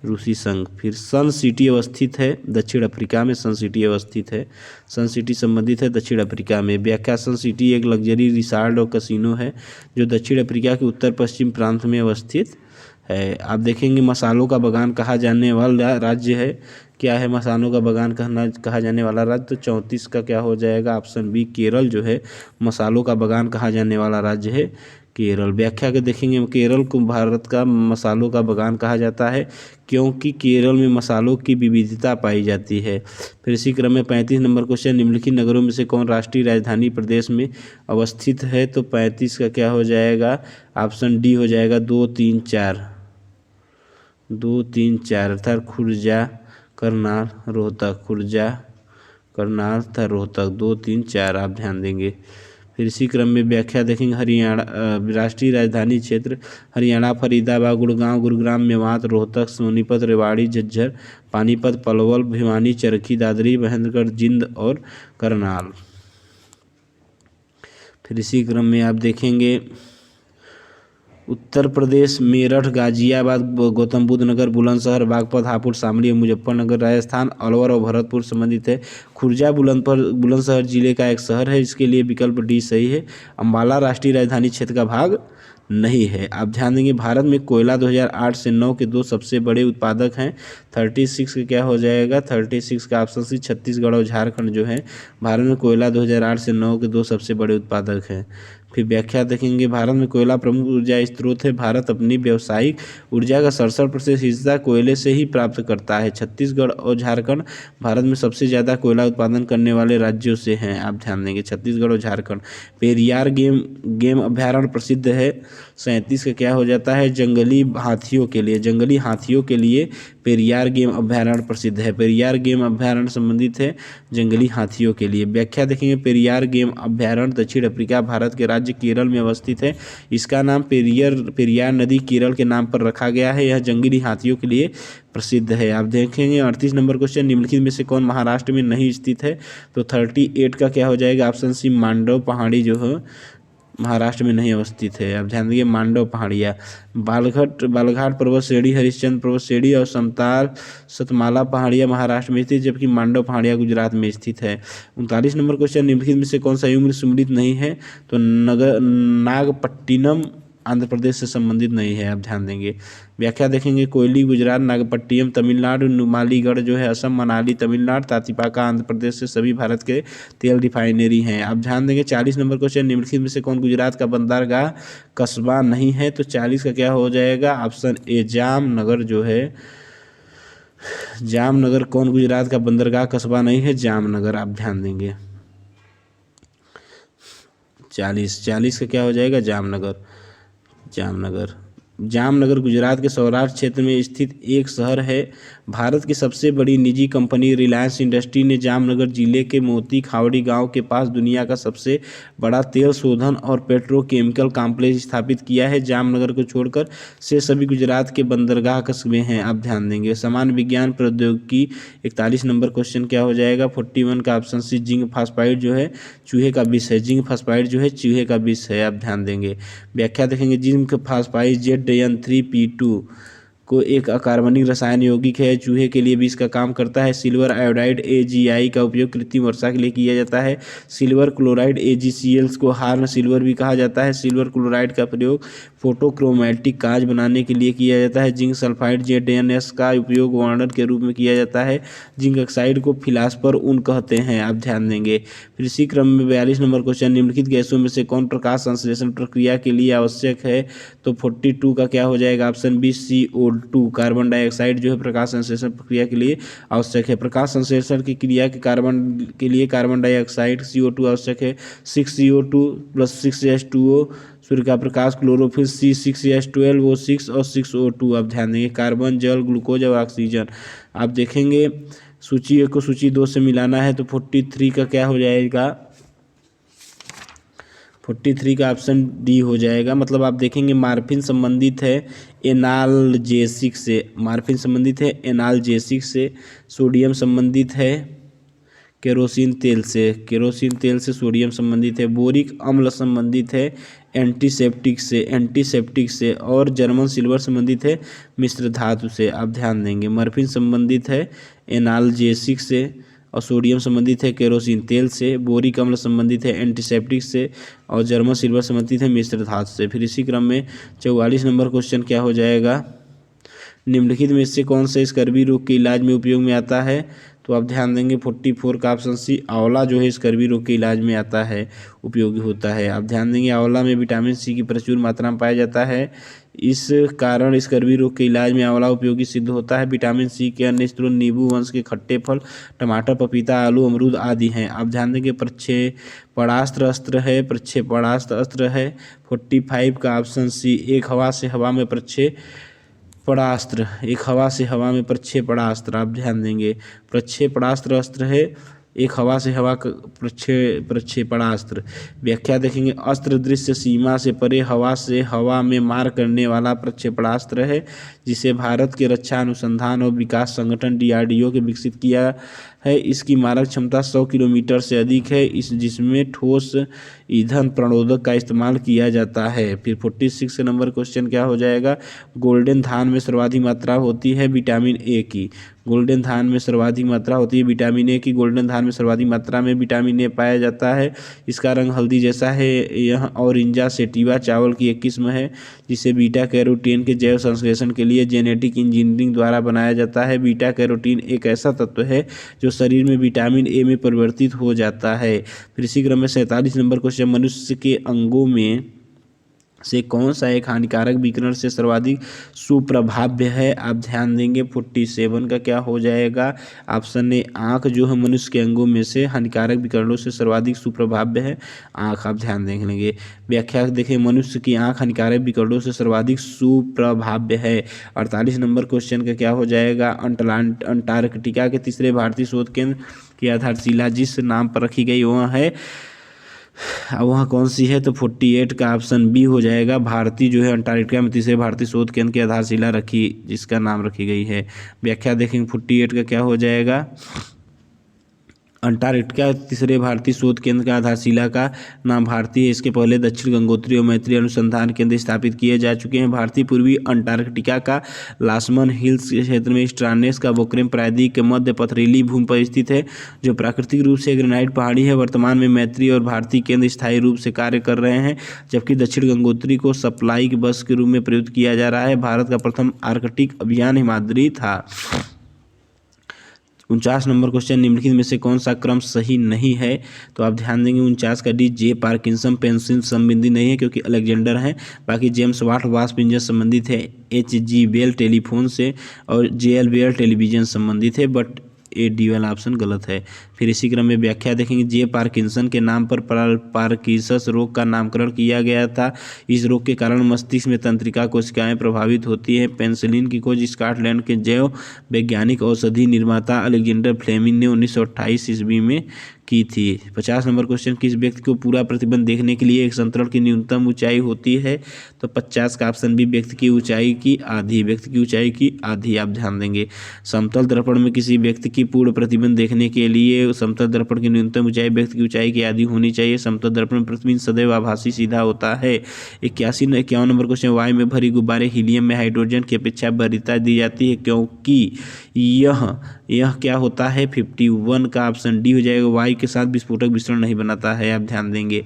रूसी संघ। फिर सन सिटी अवस्थित है दक्षिण अफ्रीका में। सन सिटी अवस्थित है। सन सिटी संबंधित है दक्षिण अफ्रीका में। व्याख्या, सन सिटी एक लग्जरी रिसॉर्ट और कसिनो है जो दक्षिण अफ्रीका के उत्तर पश्चिम प्रांत में अवस्थित है। आप देखेंगे मसालों का बागान कहा जाने वाला राज्य है। क्या है मसालों का बागान कहा जाने वाला राज्य? तो 34 का क्या हो जाएगा? ऑप्शन बी केरल जो है मसालों का बागान कहा जाने वाला राज्य है केरल। व्याख्या के देखेंगे, केरल को भारत का मसालों का बागान कहा जाता है क्योंकि केरल में मसालों की विविधता पाई जाती है। फिर इसी क्रम में 35 नंबर क्वेश्चन, निम्नलिखित नगरों में से कौन राष्ट्रीय राजधानी प्रदेश में अवस्थित है? तो 35 का क्या हो जाएगा? ऑप्शन डी हो जाएगा 2, 3, 4। 2, 3, 4 अर्थात खुर्जा, करनाल, रोहतक। खुर्जा, करनाल तथा रोहतक। 2, 3, 4 आप ध्यान देंगे। फिर इसी क्रम में व्याख्या देखेंगे, हरियाणा राष्ट्रीय राजधानी क्षेत्र हरियाणा फरीदाबाद, गुड़गांव, गुरुग्राम, मेवात, रोहतक, सोनीपत, रेवाड़ी, झज्जर, पानीपत, पलवल, भिवानी, चरखी, दादरी, महेंद्रगढ़, जिंद और करनाल। फिर इसी क्रम में आप देखेंगे उत्तर प्रदेश मेरठ, गाजियाबाद, गौतम बुद्ध नगर, बुलंदशहर, बागपत, हापुड़, शामली, मुजफ्फरनगर। राजस्थान अलवर और भरतपुर संबंधित है। खुर्जा बुलंदशहर जिले का एक शहर है, इसके लिए विकल्प डी सही है। अम्बाला राष्ट्रीय राजधानी क्षेत्र का भाग नहीं है। आप ध्यान देंगे, भारत में कोयला 2008 से 9 के दो सबसे बड़े उत्पादक हैं। 36 का क्या हो जाएगा? 36 का ऑप्शन सी छत्तीसगढ़ और झारखंड जो है भारत में कोयला 2008 से 9 के दो सबसे बड़े उत्पादक हैं। फिर व्याख्या देखेंगे, भारत में कोयला प्रमुख ऊर्जा स्रोत है। भारत अपनी व्यावसायिक ऊर्जा का 67% हिस्सा कोयले से ही प्राप्त करता है। छत्तीसगढ़ और झारखंड भारत में सबसे ज़्यादा कोयला उत्पादन करने वाले राज्यों से हैं। आप ध्यान देंगे छत्तीसगढ़ और झारखंड। पेरियार गेम अभ्यारण्य प्रसिद्ध है। 37 का क्या हो जाता है? जंगली हाथियों के लिए। जंगली हाथियों के लिए पेरियार गेम अभ्यारण्य प्रसिद्ध है। पेरियार गेम अभ्यारण्य संबंधित है जंगली हाथियों के लिए। व्याख्या देखेंगे, पेरियार गेम अभ्यारण्य दक्षिण अफ्रीका भारत के राज्य केरल में अवस्थित है। इसका नाम पेरियार नदी केरल के नाम पर रखा गया है। यह जंगली हाथियों के लिए प्रसिद्ध है। आप देखेंगे 38 नंबर क्वेश्चन, निम्नलिखित में से कौन महाराष्ट्र में नहीं स्थित है? तो 38 का क्या हो जाएगा? ऑप्शन सी मांडव पहाड़ी जो है महाराष्ट्र में नहीं अवस्थित है। आप ध्यान दीजिए, मांडव पहाड़ियाँ। बालघाट पर्वत श्रेणी, हरिश्चंद्र पर्वत श्रेणी और समताल सतमाला पहाड़ियाँ महाराष्ट्र में स्थित, जबकि मांडव पहाड़ियाँ गुजरात में स्थित है। 39 नंबर क्वेश्चन, निम्नलिखित में से कौन सा युग्म सम्मिलित नहीं है? तो नागपट्टिनम आंध्र प्रदेश से संबंधित नहीं है। आप ध्यान देंगे। व्याख्या देखेंगे, कोयली गुजरात, नागपट्टिनम तमिलनाडु, नुमालीगढ़ जो है असम, मनाली तमिलनाडु, तातीपाका आंध्र प्रदेश से सभी भारत के तेल रिफाइनरी हैं। आप ध्यान देंगे 40 नंबर क्वेश्चन, निम्नलिखित में से कौन गुजरात का बंदरगाह कस्बा नहीं है? तो 40 का क्या हो जाएगा? ऑप्शन ए जामनगर जो है जामनगर कौन गुजरात का बंदरगाह कस्बा नहीं है? जामनगर। आप ध्यान देंगे 40 का क्या हो जाएगा? जामनगर गुजरात के सौराष्ट्र क्षेत्र में स्थित एक शहर है। भारत की सबसे बड़ी निजी कंपनी रिलायंस इंडस्ट्री ने जामनगर जिले के मोती खावड़ी गांव के पास दुनिया का सबसे बड़ा तेल शोधन और पेट्रोकेमिकल कॉम्प्लेक्स स्थापित किया है। जामनगर को छोड़कर से सभी गुजरात के बंदरगाह कस्बे हैं। आप ध्यान देंगे। सामान्य विज्ञान प्रौद्योगिकी 41 नंबर क्वेश्चन क्या हो जाएगा? 41 का ऑप्शन सी जिंक फास्फाइड जो है चूहे का विष है। जिंक फास्फाइड जो है चूहे का विष है। आप ध्यान देंगे। व्याख्या देखेंगे, जिंक फास्फाइड ZN3P2 को एक अकार्बनिक रसायन यौगिक है, चूहे के लिए भी इसका काम करता है। सिल्वर आयोडाइड AgI का उपयोग कृत्रिम वर्षा के लिए किया जाता है। सिल्वर क्लोराइड AgCl को हार्न सिल्वर भी कहा जाता है। सिल्वर क्लोराइड का प्रयोग फोटोक्रोमैटिक कांच बनाने के लिए किया जाता है। जिंक सल्फाइड ZnS का उपयोग वार्नर के रूप में किया जाता है। जिंक ऑक्साइड को फिलास्पर ऊन कहते हैं, आप ध्यान देंगे। फिर इसी क्रम में 42 नंबर क्वेश्चन, निम्नलिखित गैसों में से कौन प्रकाश संश्लेषण प्रक्रिया के लिए आवश्यक है? तो 42 का क्या हो जाएगा? Option B CO2, carbon dioxide जो है प्रकाश संश्लेषण प्रक्रिया के लिए आवश्यक है। प्रकाश संश्लेषण की क्रिया के लिए कार्बन डाइऑक्साइड CO2 आवश्यक है। 6CO2 + 6H2O, सूर्य का प्रकाश, क्लोरोफिल, C6H12O6 और 6O2। आप ध्यान देंगे, कार्बन, जल, ग्लूकोज और ऑक्सीजन। आप देखेंगे सूची 1 को सूची 2 से मिलाना है तो 43 का क्या हो जाएगा? 43 का ऑप्शन डी हो जाएगा। मतलब आप देखेंगे मार्फिन संबंधित है एनाल्जेसिक से, मार्फिन संबंधित है एनाल्जेसिक से। सोडियम संबंधित है केरोसिन तेल से, केरोसिन तेल से सोडियम संबंधित है। बोरिक अम्ल संबंधित है एंटीसेप्टिक से, एंटीसेप्टिक से। और जर्मन सिल्वर संबंधित है मिश्र धातु से। आप ध्यान देंगे मर्फिन संबंधित है एनाल्जेसिक से और सोडियम संबंधित है केरोसिन तेल से। बोरिक अम्ल संबंधित है एंटीसेप्टिक से और जर्मन सिल्वर संबंधित है मिश्र धातु से। फिर इसी क्रम में 44 नंबर क्वेश्चन क्या हो जाएगा? निम्नलिखित में से कौन सा स्कर्वी रोग के इलाज में उपयोग में आता है? तो आप ध्यान देंगे 44 का ऑप्शन सी, आंवला जो है स्कर्वी रोग के इलाज में आता है, उपयोगी होता है। आप ध्यान देंगे आंवला में विटामिन सी की प्रचुर मात्रा में पाया जाता है, इस कारण स्कर्वी रोग के इलाज में आंवला उपयोगी सिद्ध होता है। विटामिन सी के अन्य स्रोत नींबू वंश के खट्टे फल, टमाटर, पपीता, आलू, अमरूद आदि हैं। आप ध्यान देंगे प्रक्षेपणास्त्र अस्त्र है, प्रक्षेपणास्त्र अस्त्र है। 45 का ऑप्शन सी, एक हवा से हवा में प्रक्षेपणास्त्र, एक हवा से हवा में प्रक्षेपणास्त्र। आप ध्यान देंगे प्रक्षेपणास्त्र अस्त्र है, एक हवा से हवा प्रक्षेपणास्त्र। व्याख्या देखेंगे, अस्त्र दृश्य सीमा से परे हवा से हवा में मार करने वाला प्रक्षेपणास्त्र है, जिसे भारत के रक्षा अनुसंधान और विकास संगठन DRDO के विकसित किया है। इसकी मारक क्षमता 100 किलोमीटर से अधिक है, जिसमें ठोस ईंधन प्रणोदक का इस्तेमाल किया जाता है। फिर 46 नंबर क्वेश्चन क्या हो जाएगा? गोल्डन धान में सर्वाधिक मात्रा होती है विटामिन ए की। गोल्डन धान में सर्वाधिक मात्रा होती है विटामिन ए की। गोल्डन धान में सर्वाधिक मात्रा में विटामिन ए पाया जाता है। इसका रंग हल्दी जैसा है। यह ऑरेंजा सेटिवा चावल की एक किस्म है, जिसे बीटा कैरोटीन के जैव संश्लेषण के लिए जेनेटिक इंजीनियरिंग द्वारा बनाया जाता है। बीटा कैरोटीन एक ऐसा तत्व है जो शरीर में विटामिन ए में परिवर्तित हो जाता है। फिर इसी क्रम में 47 नंबर क्वेश्चन, मनुष्य के अंगों में से कौन सा एक हानिकारक विकिरण से सर्वाधिक सुप्रभाव्य है? आप ध्यान देंगे 47 का क्या हो जाएगा? ऑप्शन ए, आँख जो है मनुष्य के अंगों में से हानिकारक विकिरणों से सर्वाधिक सुप्रभाव्य है, आँख। आप ध्यान देख लेंगे। व्याख्या देखें, मनुष्य की आँख हानिकारक विकिरणों से सर्वाधिक सुप्रभाव्य है। 48 नंबर क्वेश्चन का क्या हो जाएगा? अंटार्कटिका के तीसरे भारतीय शोध केंद्र की आधारशिला जिस नाम पर रखी गई वहाँ कौन सी है? तो 48 का ऑप्शन बी हो जाएगा। भारतीय जो है अंटार्कटिका में तीसरे भारतीय शोध केंद्र की आधारशिला रखी, जिसका नाम रखी गई है। व्याख्या देखेंगे 48 का क्या हो जाएगा? अंटार्कटिका तीसरे भारतीय शोध केंद्र का आधारशिला का नाम भारतीय है। इसके पहले दक्षिण गंगोत्री और मैत्री अनुसंधान केंद्र स्थापित किए जा चुके हैं। भारतीय पूर्वी अंटार्कटिका का लासमन हिल्स के क्षेत्र में स्ट्रानेस का बोक्रेम प्रायद्वीप के मध्य पथरीली भूमि पर स्थित है, जो प्राकृतिक रूप से ग्रेनाइट पहाड़ी है। वर्तमान में मैत्री और भारतीय केंद्र स्थायी रूप से कार्य कर रहे हैं, जबकि दक्षिण गंगोत्री को सप्लाई बस के रूप में प्रयुक्त किया जा रहा है। भारत का प्रथम आर्कटिक अभियान हिमाद्री था। 49 नंबर क्वेश्चन, निम्नलिखित में से कौन सा क्रम सही नहीं है? तो आप ध्यान देंगे 49 का डी, जे पार्किंसन पेंसिल संबंधी नहीं है क्योंकि अलेक्जेंडर हैं। बाकी जेम्स वाट वास्प इंजन संबंधित है HG बेल टेलीफोन से और JL बेल टेलीविजन संबंधित है, बट ए डी वाला ऑप्शन गलत है। फिर इसी क्रम में व्याख्या देखेंगे, जे पार्किंसन के नाम पर पार्किंसंस रोग का नामकरण किया गया था। इस रोग के कारण मस्तिष्क में तंत्रिका कोशिकाएं प्रभावित होती हैं। पेनिसिलिन की खोज स्कॉटलैंड के जैव वैज्ञानिक औषधि निर्माता अलेक्जेंडर फ्लेमिंग ने 1928 ईस्वी में की थी। 50 नंबर क्वेश्चन, किस व्यक्ति को पूरा प्रतिबिंब देखने के लिए एक संतरण की न्यूनतम ऊंचाई होती है? तो 50 का ऑप्शन बी, व्यक्ति की ऊंचाई की आधी, व्यक्ति की ऊंचाई की आधी। आप ध्यान देंगे समतल दर्पण में किसी व्यक्ति की पूर्ण प्रतिबिंब देखने के लिए समतल दर्पण की न्यूनतम ऊंचाई व्यक्ति की ऊंचाई की आधी होनी चाहिए। समतल दर्पण में प्रतिबिंब सदैव आभासी सीधा होता है। 51 नंबर क्वेश्चन, वायु में भरी गुब्बारे हीलियम में हाइड्रोजन की अपेक्षा वरीयता दी जाती है क्योंकि यह क्या होता है? 51 का ऑप्शन डी हो जाएगा, वायु के साथ विस्फोटक मिश्रण नहीं बनाता है। आप ध्यान देंगे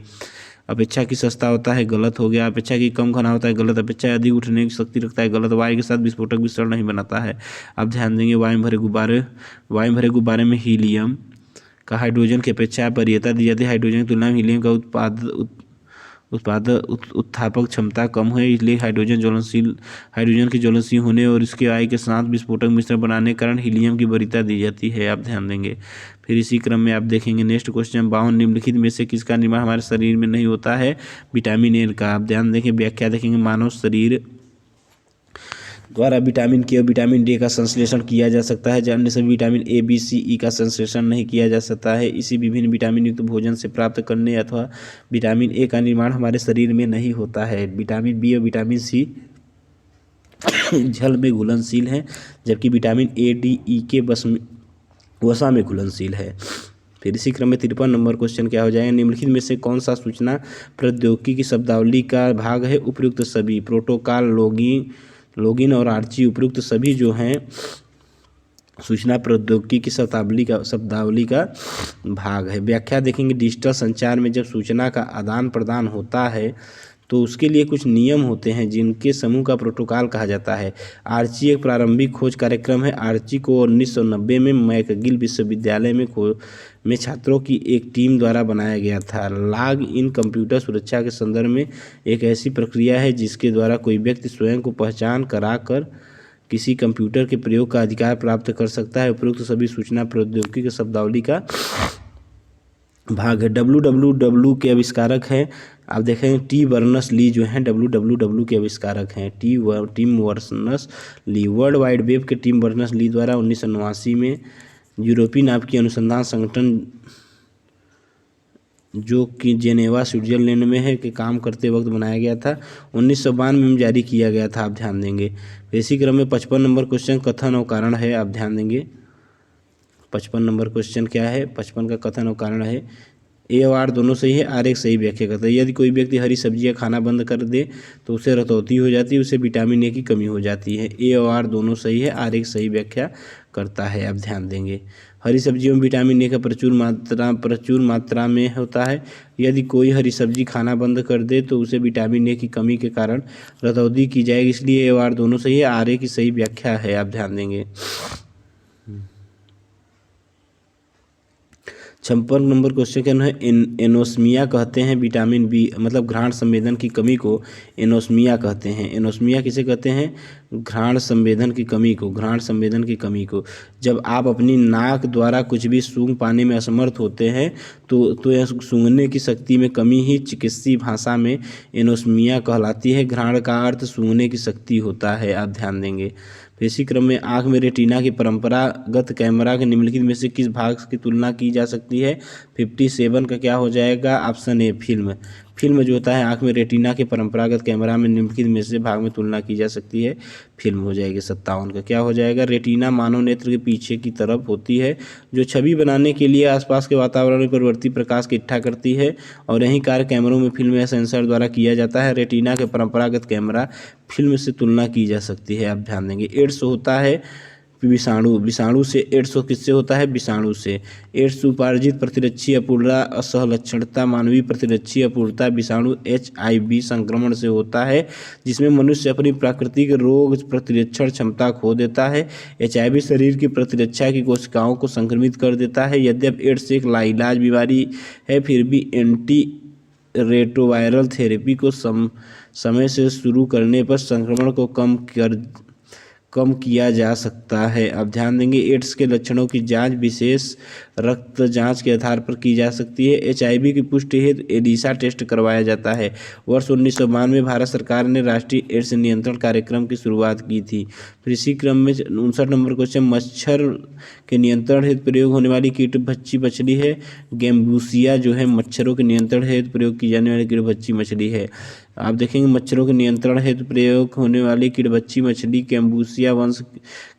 अपेक्षा की सस्ता होता है, गलत हो गया। अपेक्षा की कम घना होता है, गलत। अपेक्षा अधिक उठने की शक्ति रखता है, गलत। वायु के साथ विस्फोटक विसरण नहीं बनाता है। आप ध्यान देंगे वायु भरे गुब्बारे में हीलियम का हाइड्रोजन की अपेक्षा वरीयता दी जाती है। हाइड्रोजन की तुलना में हीलियम का उत्थापक क्षमता कम है, इसलिए हाइड्रोजन के ज्वलनशील होने और इसके वायु के साथ विस्फोटक मिश्रण बनाने के कारण हीलियम की वरीयता दी जाती है। आप ध्यान देंगे। फिर इसी क्रम में आप देखेंगे नेक्स्ट क्वेश्चन, 52 निम्नलिखित में से किसका निर्माण हमारे शरीर में नहीं होता है? विटामिन ए का। आप ध्यान देखें, व्याख्या देखेंगे, मानव शरीर द्वारा विटामिन के और विटामिन डी का संश्लेषण किया जा सकता है, अन्य सभी विटामिन ए बी सी ई का संश्लेषण नहीं किया जा सकता है। इसी विभिन्न विटामिन युक्त भोजन से प्राप्त करने अथवा विटामिन ए का निर्माण हमारे शरीर में नहीं होता है। विटामिन बी और विटामिन सी जल में घुलनशील हैं, जबकि विटामिन ए डी ई के वसा में घुलनशील है। फिर इसी क्रम में 53 नंबर क्वेश्चन क्या हो जाएगा? निम्नलिखित में से कौन सा सूचना प्रौद्योगिकी की शब्दावली का भाग है? उपयुक्त सभी। प्रोटोकॉल, लॉगिन और आर्ची उपयुक्त सभी जो हैं सूचना प्रौद्योगिकी की शब्दावली का भाग है। व्याख्या देखेंगे, डिजिटल संचार में जब सूचना का आदान प्रदान होता है तो उसके लिए कुछ नियम होते हैं जिनके समूह का प्रोटोकॉल कहा जाता है। आर्ची एक प्रारंभिक खोज कार्यक्रम है। आर्ची को 1990 में मैकगिल विश्वविद्यालय में छात्रों की एक टीम द्वारा बनाया गया था। लॉग इन कंप्यूटर सुरक्षा के संदर्भ में एक ऐसी प्रक्रिया है जिसके द्वारा कोई व्यक्ति स्वयं को पहचान कराकर किसी कंप्यूटर के प्रयोग का अधिकार प्राप्त कर सकता है। उपयुक्त सभी सूचना प्रौद्योगिकी की शब्दावली का भाग है। www के आविष्कारक हैं, आप देखेंगे टी बर्नस ली जो हैं www के आविष्कारक हैं, टिम बर्नस ली। वर्ल्ड वाइड वेब के टिम बर्नस ली द्वारा 1989 में यूरोपीय आपकी अनुसंधान संगठन जो कि जेनेवा स्विट्जरलैंड में है के काम करते वक्त बनाया गया था, 1992 में जारी किया गया था। आप ध्यान देंगे। इसी क्रम में 55 नंबर क्वेश्चन कथन और कारण है। आप ध्यान देंगे 55 नंबर क्वेश्चन क्या है? 55 का कथन और कारण है, ए और आर दोनों सही है, आर एक सही व्याख्या करता है। यदि कोई व्यक्ति हरी सब्जियां खाना बंद कर दे तो उसे रतौती हो जाती है, उसे विटामिन ए की कमी हो जाती है। ए और आर दोनों सही है, आर एक सही व्याख्या करता है। आप ध्यान देंगे। हरी सब्जियों में विटामिन ए का प्रचुर मात्रा में होता है। यदि कोई हरी सब्जी खाना बंद कर दे तो उसे विटामिन ए की कमी के कारण रतौती की जाएगी, इसलिए ए और आर दोनों सही है, आर ए की सही व्याख्या है। आप ध्यान देंगे। 56 नंबर क्वेश्चन क्या है? एनोस्मिया कहते हैं विटामिन बी मतलब घ्राण संवेदन की कमी को एनोस्मिया कहते हैं। एनोस्मिया किसे कहते हैं? घ्राण संवेदन की कमी को। घ्राण संवेदन की कमी को जब आप अपनी नाक द्वारा कुछ भी सूंघ पाने में असमर्थ होते हैं तो यह सूंघने की शक्ति में कमी ही चिकित्सीय भाषा में एनोस्मिया कहलाती है। घ्राण का अर्थ सूंघने की शक्ति होता है। आप ध्यान देंगे। इसी क्रम में आँख में रेटिना के परंपरागत कैमरा के निम्नलिखित में से किस भाग की तुलना की जा सकती है? 57 का क्या हो जाएगा? ऑप्शन ए फिल्म जो होता है आँख में रेटिना के परंपरागत कैमरा में निम्नलिखित में से भाग में तुलना की जा सकती है, फिल्म हो जाएगी। 57 का क्या हो जाएगा? रेटिना मानव नेत्र के पीछे की तरफ होती है जो छवि बनाने के लिए आसपास के वातावरण में परिवर्ती प्रकाश की इकट्ठा करती है और यही कार्य कैमरों में फिल्म या सेंसर द्वारा किया जाता है। रेटिना के परंपरागत कैमरा फिल्म से तुलना की जा सकती है। आप ध्यान देंगे। एड्स होता है विषाणु से। एड्स किससे होता है? विषाणु से। एड्स उपार्जित प्रतिरक्षी अपूर्णता असहलक्षणता मानवीय प्रतिरक्षी अपूर्णता विषाणु HIV संक्रमण से होता है, जिसमें मनुष्य अपनी प्राकृतिक रोग प्रतिरक्षण क्षमता खो देता है। HIV शरीर की प्रतिरक्षा की कोशिकाओं को संक्रमित कर देता है। यद्यपि एड्स एक लाइलाज बीमारी है, फिर भी एंटी रेट्रोवायरल थेरेपी को समय से शुरू करने पर संक्रमण को कम किया जा सकता है। अब ध्यान देंगे। एड्स के लक्षणों की जांच विशेष रक्त जांच के आधार पर की जा सकती है। HIV की पुष्टि हेतु एलिसा टेस्ट करवाया जाता है। वर्ष 1992 में भारत सरकार ने राष्ट्रीय एड्स नियंत्रण कार्यक्रम की शुरुआत की थी। फिर इसी क्रम में 59 नंबर क्वेश्चन, मच्छर के नियंत्रण हेतु प्रयोग होने वाली कीट भक्षी मछली है गैम्बूसिया जो है मच्छरों के नियंत्रण हेतु प्रयोग की जाने वाली कीट भक्षी मछली है। आप देखेंगे मच्छरों के नियंत्रण हेतु प्रयोग होने वाली कीटभक्षी मछली गैम्बूसिया वंश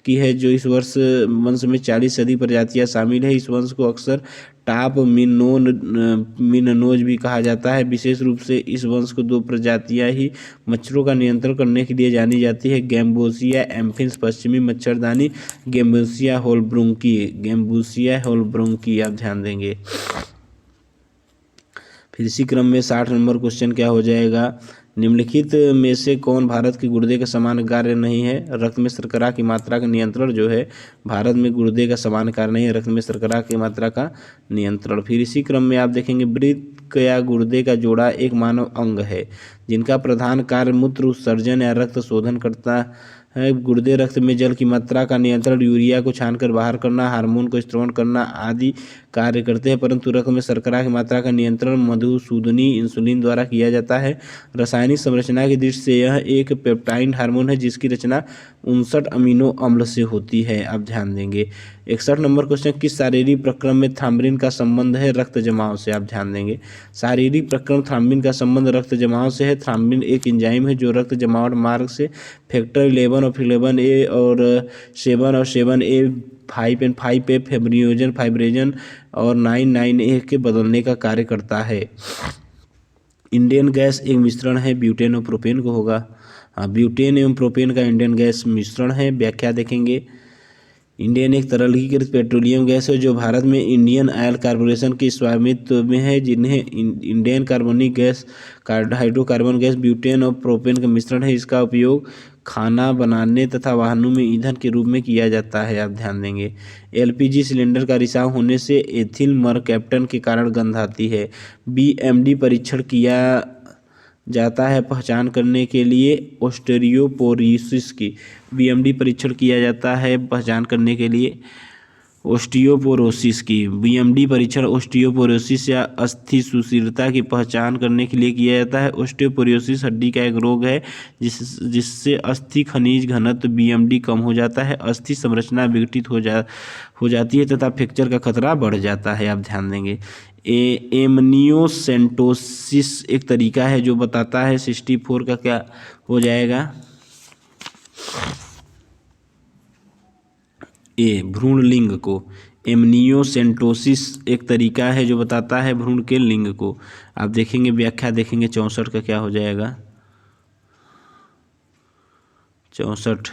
की है, जो इस वंश में 40 से अधिक प्रजातियां शामिल है। इस वंश को अक्सर टॉप मिननोज भी कहा जाता है। विशेष रूप से इस वंश को 2 प्रजातियां ही मच्छरों का नियंत्रण करने के लिए जानी जाती है, गैम्बूसिया एम्फिन्स पश्चिमी मच्छरदानी, गैम्बूसिया होलब्रूंकी। आप ध्यान देंगे। फिर इसी क्रम में 60 नंबर क्वेश्चन क्या हो जाएगा, निम्नलिखित में से कौन भारत के गुर्दे का समान कार्य नहीं है। रक्त में शर्करा की मात्रा का नियंत्रण जो है भारत में गुर्दे का समान कार्य नहीं है, रक्त में शर्करा की मात्रा का नियंत्रण। फिर इसी क्रम में आप देखेंगे वृक्क या गुर्दे का जोड़ा एक मानव अंग है जिनका प्रधान कार्य मूत्र उत्सर्जन या रक्त शोधन करता है। गुर्दे रक्त में जल की मात्रा का नियंत्रण, यूरिया को छानकर बाहर करना, हार्मोन को स्त्रवण करना आदि कार्य करते हैं। परंतु रक्त में शर्करा की मात्रा का नियंत्रण मधुसूदनी इंसुलिन द्वारा किया जाता है। रासायनिक संरचना की दृष्टि से यह एक पेप्टाइड हार्मोन है जिसकी रचना 59 अमीनो अम्ल से होती है। आप ध्यान देंगे। 61 नंबर क्वेश्चन, किस शारीरिक प्रक्रम में थ्राम्बिन का संबंध है रक्त जमाव से। आप ध्यान देंगे। शारीरिक प्रक्रम थ्राम्बिन का संबंध रक्त जमाव से है। थ्राम्बिन एक एंजाइम है जो रक्त जमाव मार्ग से फैक्टर 11 और 11A और 7 और 7A 5N5A फाइब्रिनोजन और 9,9A के बदलने का कार्य करता है। इंडियन गैस एक मिश्रण है, ब्यूटेन और प्रोपेन को होगा। हाँ, ब्यूटेन एवं प्रोपेन का इंडियन गैस मिश्रण है। व्याख्या देखेंगे। इंडियन एक तरलीकृत पेट्रोलियम गैस है जो भारत में इंडियन ऑयल कॉरपोरेशन के स्वामित्व में है, जिन्हें इंडियन कार्बनिक गैस, हाइड्रोकार्बन गैस, ब्यूटेन और प्रोपेन का मिश्रण है। इसका उपयोग खाना बनाने तथा वाहनों में ईंधन के रूप में किया जाता है। आप ध्यान देंगे। एलपीजी सिलेंडर का रिसाव होने से एथिल मरकैप्टन के कारण गंध आती है। बीएमडी परीक्षण किया जाता है पहचान करने के लिए ऑस्टियोपोरोसिस की। बीएमडी परीक्षण किया जाता है पहचान करने के लिए ऑस्टियोपोरोसिस की। बीएमडी परीक्षण ऑस्टियोपोरोसिस या अस्थि सुशीरता की पहचान करने के लिए किया जाता है। ऑस्टियोपोरोसिस हड्डी का एक रोग है जिससे अस्थि खनिज घनत्व बीएमडी कम हो जाता है, अस्थि संरचना विघटित हो जाती है तथा फ्रैक्चर का खतरा बढ़ जाता है। आप ध्यान देंगे। एमनियोसेंटोसिस एक तरीका है जो बताता है 64 का क्या हो जाएगा, ए भ्रूण लिंग को। एमनियोसेंटोसिस एक तरीका है जो बताता है भ्रूण के लिंग को। आप देखेंगे। व्याख्या देखेंगे। 64 का क्या हो जाएगा, 64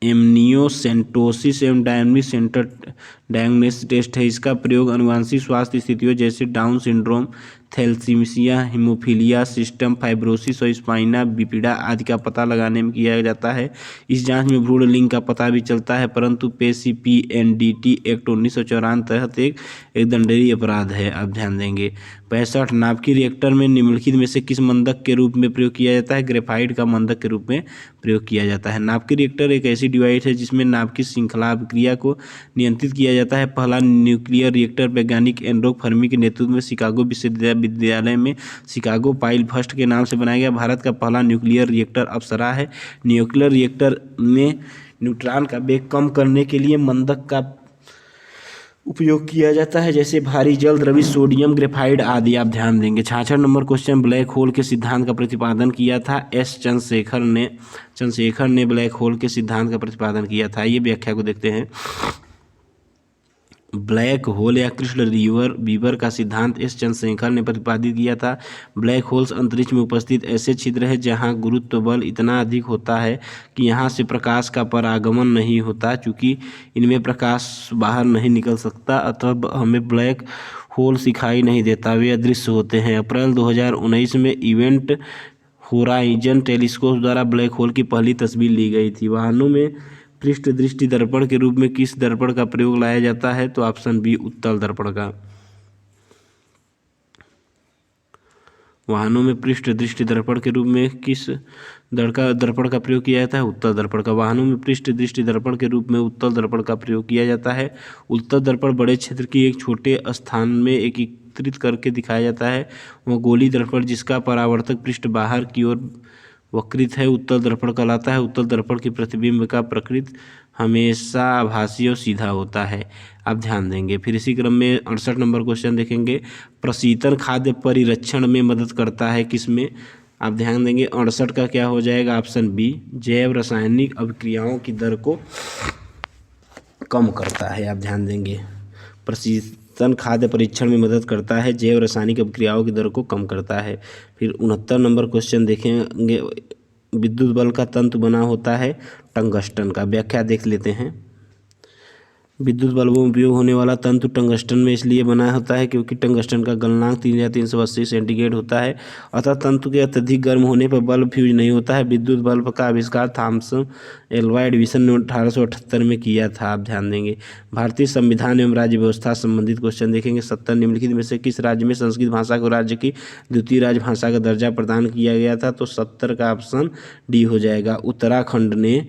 एमनियोसेंटोसिस एवं डायग्नोसिस टेस्ट है। इसका प्रयोग अनुवांशिक स्वास्थ्य स्थितियों जैसे Down syndrome, thalassaemia, haemophilia, cystic fibrosis और स्पाइना बिपिडा आदि का पता लगाने में किया जाता है। इस जांच में भ्रूण लिंग का पता भी चलता है, परंतु PCPNDT एक्ट 1954 तहत एक दंडनीय अपराध है। आप ध्यान देंगे। 65 नाभिकीय रिएक्टर में निम्नलिखित में से किस मंदक के रूप में प्रयोग किया जाता है। ग्रेफाइट का मंदक के रूप में प्रयोग किया जाता है। नाभिकीय रिएक्टर एक ऐसी डिवाइस है जिसमें नाभिकीय श्रृंखला अभिक्रिया को नियंत्रित किया जाता है। पहला न्यूक्लियर रिएक्टर वैज्ञानिक एनरोक फर्मी के नेतृत्व में शिकागो विश्वविद्यालय में शिकागो पाइल फर्स्ट के नाम से बनाया गया। भारत का पहला न्यूक्लियर रिएक्टर अप्सरा है। न्यूक्लियर रिएक्टर में न्यूट्रॉन का वेग कम करने के लिए मंदक का उपयोग किया जाता है, जैसे भारी जल द्रवित सोडियम ग्रेफाइड आदि। आप ध्यान देंगे। 66 नंबर क्वेश्चन, ब्लैक होल के सिद्धांत का प्रतिपादन किया था चंद्रशेखर ने ब्लैक होल के सिद्धांत का प्रतिपादन किया था। ये व्याख्या को देखते हैं। ब्लैक होल या कृष्ण वीवर का सिद्धांत चंद्रशेखर ने प्रतिपादित किया था। ब्लैक होल्स अंतरिक्ष में उपस्थित ऐसे छिद्र हैं जहां गुरुत्व बल इतना अधिक होता है कि यहां से प्रकाश का परागमन नहीं होता। चूंकि इनमें प्रकाश बाहर नहीं निकल सकता, अतः हमें ब्लैक होल दिखाई नहीं देता, वे अदृश्य होते हैं। अप्रैल 2019 में इवेंट होराइजन टेलीस्कोप द्वारा ब्लैक होल की पहली तस्वीर ली गई थी। वाहनों में पृष्ठ दृष्टि दर्पण के रूप में किस दर्पण का प्रयोग लाया जाता है, तो ऑप्शन बी उत्तल दर्पण का। वाहनों में पृष्ठ दृष्टि दर्पण के रूप में किस दर्पण का प्रयोग किया जाता है, उत्तल दर्पण का। वाहनों में पृष्ठ दृष्टि दर्पण के रूप में उत्तल दर्पण का प्रयोग किया जाता है। उत्तल दर्पण बड़े क्षेत्र की एक छोटे स्थान में एकीकृत करके दिखाया जाता है। वह गोली दर्पण जिसका परावर्तक पृष्ठ बाहर की ओर वक्रित है उत्तल दर्पण कहलाता है। उत्तल दर्पण की प्रतिबिंब का प्रकृति हमेशा आभासी और सीधा होता है। आप ध्यान देंगे। फिर इसी क्रम में 68 नंबर क्वेश्चन देखेंगे। प्रशीतन खाद्य परिरक्षण में मदद करता है किसमें। आप ध्यान देंगे। 68 का क्या हो जाएगा, ऑप्शन बी जैव रासायनिक अभिक्रियाओं की दर को कम करता है। आप ध्यान देंगे। प्रशीतन खाद्य परीक्षण में मदद करता है, जैव रासायनिक अभिक्रियाओं की दर को कम करता है। फिर 69 नंबर क्वेश्चन देखेंगे। विद्युत बल का तंतु बना होता है टंगस्टन का। व्याख्या देख लेते हैं। विद्युत बल्बों में उपयोग होने वाला तंतु टंगस्टन में इसलिए बना होता है क्योंकि टंगस्टन का गलनांक 3380 सेंटीग्रेड होता है, अतः तंतु के अत्यधिक गर्म होने पर बल्ब फ्यूज नहीं होता है। विद्युत बल्ब का आविष्कार थॉमसन एल्वा एडिसन ने 1878 में किया था, आप ध्यान देंगे। भारतीय संविधान एवं राज्य व्यवस्था संबंधित क्वेश्चन देखेंगे। 70 निम्नलिखित में से किस राज्य में संस्कृत भाषा को राज्य की द्वितीय राजभाषा का दर्जा प्रदान किया गया था? तो 70 का ऑप्शन डी हो जाएगा। उत्तराखंड ने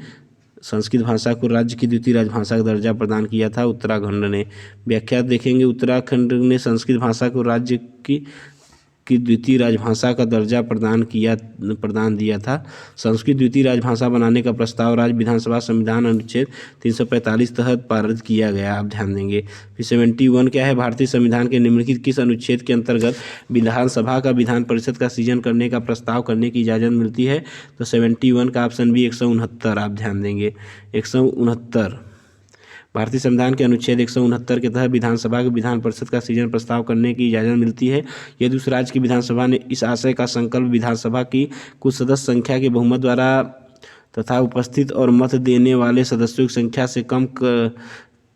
संस्कृत भाषा को राज्य की द्वितीय राजभाषा का दर्जा प्रदान किया था, उत्तराखंड ने। व्याख्या देखेंगे। उत्तराखंड ने संस्कृत भाषा को राज्य की द्वितीय राजभाषा का दर्जा प्रदान दिया था। संस्कृत द्वितीय राजभाषा बनाने का प्रस्ताव राज्य विधानसभा संविधान अनुच्छेद 345 तहत पारित किया गया, आप ध्यान देंगे। फिर 71 क्या है? भारतीय संविधान के निम्नलिखित किस अनुच्छेद के अंतर्गत विधानसभा का विधान परिषद का सृजन करने का प्रस्ताव करने की इजाज़त मिलती है? तो 71 का ऑप्शन बी 169, आप ध्यान देंगे। 169 भारतीय संविधान के अनुच्छेद 169 के तहत विधानसभा के विधान परिषद का सृजन प्रस्ताव करने की इजाज़त मिलती है यदि उस राज्य की विधानसभा ने इस आशय का संकल्प विधानसभा की कुल सदस्य संख्या के बहुमत द्वारा तथा उपस्थित और मत देने वाले सदस्यों की संख्या से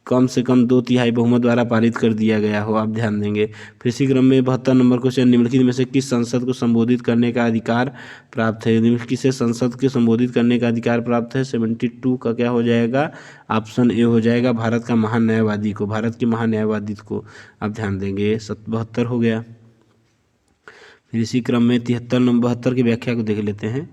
कम से कम 2/3 बहुमत द्वारा पारित कर दिया गया हो, आप ध्यान देंगे। फिर इसी क्रम में 72 नंबर क्वेश्चन, निम्नलिखित में से किस संसद को संबोधित करने का अधिकार प्राप्त है? निम्नलिखित से संसद के संबोधित करने का अधिकार प्राप्त है? 72 का क्या हो जाएगा? ऑप्शन ए हो जाएगा, भारत का महान न्यायवादी को, भारत के महान न्यायवादी को, आप ध्यान देंगे। 72 हो गया। फिर इसी क्रम में 73 की व्याख्या को देख लेते हैं।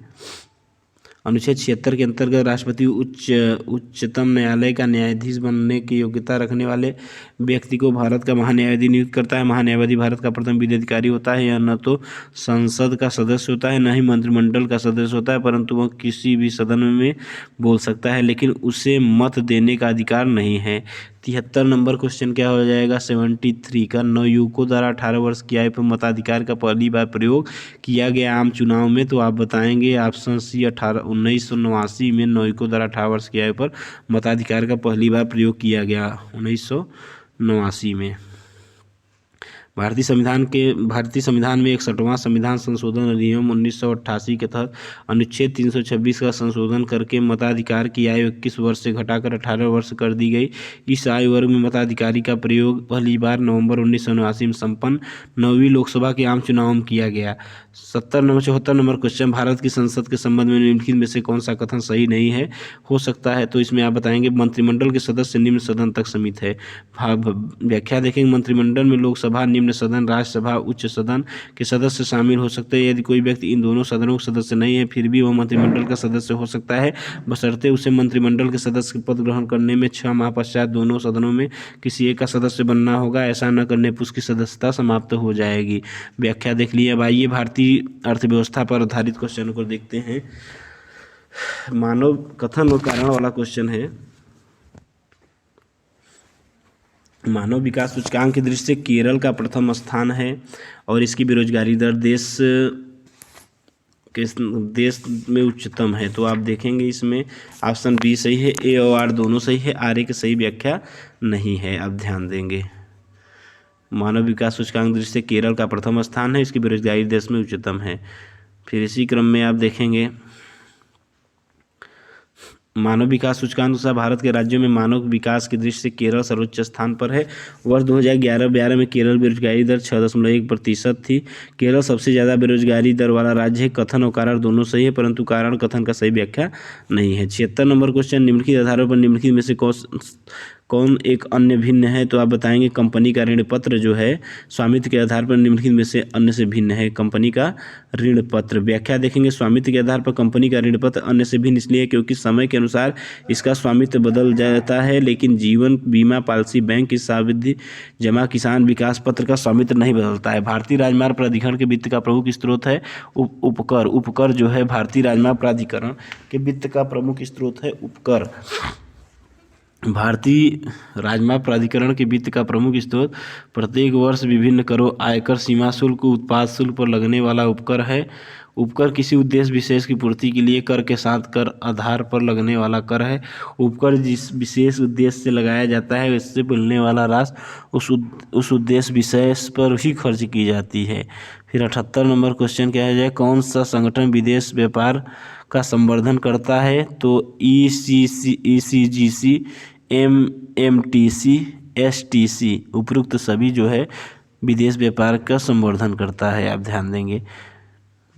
अनुच्छेद 76 के अंतर्गत राष्ट्रपति उच्चतम न्यायालय का न्यायाधीश बनने की योग्यता रखने वाले व्यक्ति को भारत का महान्यायवादी नियुक्त करता है। महान्यायवादी भारत का प्रथम विधि अधिकारी होता है। यह न तो संसद का सदस्य होता है, न ही मंत्रिमंडल का सदस्य होता है, परंतु वह किसी भी सदन में बोल सकता है, लेकिन उसे मत देने का अधिकार नहीं है। 73 नंबर क्वेश्चन क्या हो जाएगा? 73 का नवयुवकों द्वारा 18 वर्ष की आयु पर मताधिकार का पहली बार प्रयोग किया गया आम चुनाव में? तो आप बताएंगे ऑप्शन सी 1989 में नवयुवकों द्वारा 18 वर्ष की आयु पर मताधिकार का पहली बार प्रयोग किया गया, 1989 में। भारतीय संविधान में 61वां संविधान संशोधन अधिनियम 1988 के तहत अनुच्छेद 326 का संशोधन करके मताधिकार की आयु 21 वर्ष से घटाकर 18 वर्ष कर दी गई। इस आयु वर्ग में मताधिकारी का प्रयोग पहली बार नवंबर 1989 में संपन्न 9वीं लोकसभा के आम चुनाव में किया गया। 74 नंबर क्वेश्चन, भारत की संसद के संबंध में निम्नलिखित में से कौन सा कथन सही नहीं है हो सकता है? तो इसमें आप बताएंगे मंत्रिमंडल के सदस्य निम्न सदन तक सीमित है। व्याख्या देखेंगे। मंत्रिमंडल में लोकसभा निम्न सदन, राज्यसभा उच्च सदन के सदस्य शामिल हो सकते हैं। यदि कोई व्यक्ति इन दोनों सदनों का सदस्य नहीं है फिर भी वह मंत्रिमंडल का सदस्य हो सकता है, बशर्ते उसे मंत्रिमंडल के सदस्य पद ग्रहण करने में 6 माह पश्चात दोनों सदनों में किसी एक का सदस्य बनना होगा। ऐसा न करने पर उसकी सदस्यता समाप्त हो जाएगी। व्याख्या देख ली। अब आइए भारतीय अर्थव्यवस्था पर आधारित क्वेश्चन को देखते हैं। मानव कथन और कारण वाला क्वेश्चन है। मानव विकास सूचकांक की दृष्टि से केरल का प्रथम स्थान है और इसकी बेरोजगारी दर देश में उच्चतम है। तो आप देखेंगे इसमें ऑप्शन बी सही है, ए और आर दोनों सही है, आर ए की सही व्याख्या नहीं है, आप ध्यान देंगे। मानव विकास सूचकांक दृष्टि से केरल का प्रथम स्थान है, इसकी बेरोजगारी देश में उच्चतम है। फिर इसी क्रम में आप देखेंगे मानव विकास सूचकांक अनुसार भारत के राज्यों में मानव विकास की दृष्टि से केरल सर्वोच्च स्थान पर है। वर्ष 2011-12 में केरल बेरोजगारी दर 6.1% थी। केरल सबसे ज़्यादा बेरोजगारी दर वाला राज्य है। कथन और कारण दोनों सही है, परंतु कारण कथन का सही व्याख्या नहीं है। 76 नंबर क्वेश्चन, निम्नलिखित आधारों पर निम्नलिखित में से कौन एक अन्य भिन्न है? तो आप बताएंगे कंपनी का ऋण पत्र जो है स्वामित्व के आधार पर निम्नलिखित में से अन्य से भिन्न है। कंपनी का ऋण पत्र। व्याख्या देखेंगे। स्वामित्व के आधार पर कंपनी का ऋण पत्र अन्य से भिन्न इसलिए क्योंकि समय के अनुसार इसका स्वामित्व बदल जाता है, लेकिन जीवन बीमा पॉलिसी, बैंक की सावधि जमा, किसान विकास पत्र का स्वामित्व नहीं बदलता है। भारतीय राजमार्ग प्राधिकरण के वित्त का प्रमुख स्रोत है उपकर। उपकर जो है भारतीय राजमार्ग प्राधिकरण के वित्त का प्रमुख स्रोत है उपकर। भारतीय राजमार्ग प्राधिकरण के वित्त का प्रमुख स्रोत प्रत्येक वर्ष विभिन्न करों, आयकर, सीमा शुल्क, उत्पाद शुल्क पर लगने वाला उपकर है। उपकर किसी उद्देश्य विशेष की पूर्ति के लिए कर के साथ कर आधार पर लगने वाला कर है। उपकर जिस विशेष उद्देश्य से लगाया जाता है इससे मिलने वाला राशि उस उद्देश्य विशेष पर ही खर्च की जाती है। फिर 78 नंबर क्वेश्चन क्या है? कौन सा संगठन विदेश व्यापार का संवर्धन करता है? तो ECGC MMTC, STC उपरोक्त सभी जो है विदेश व्यापार का संवर्धन करता है, आप ध्यान देंगे।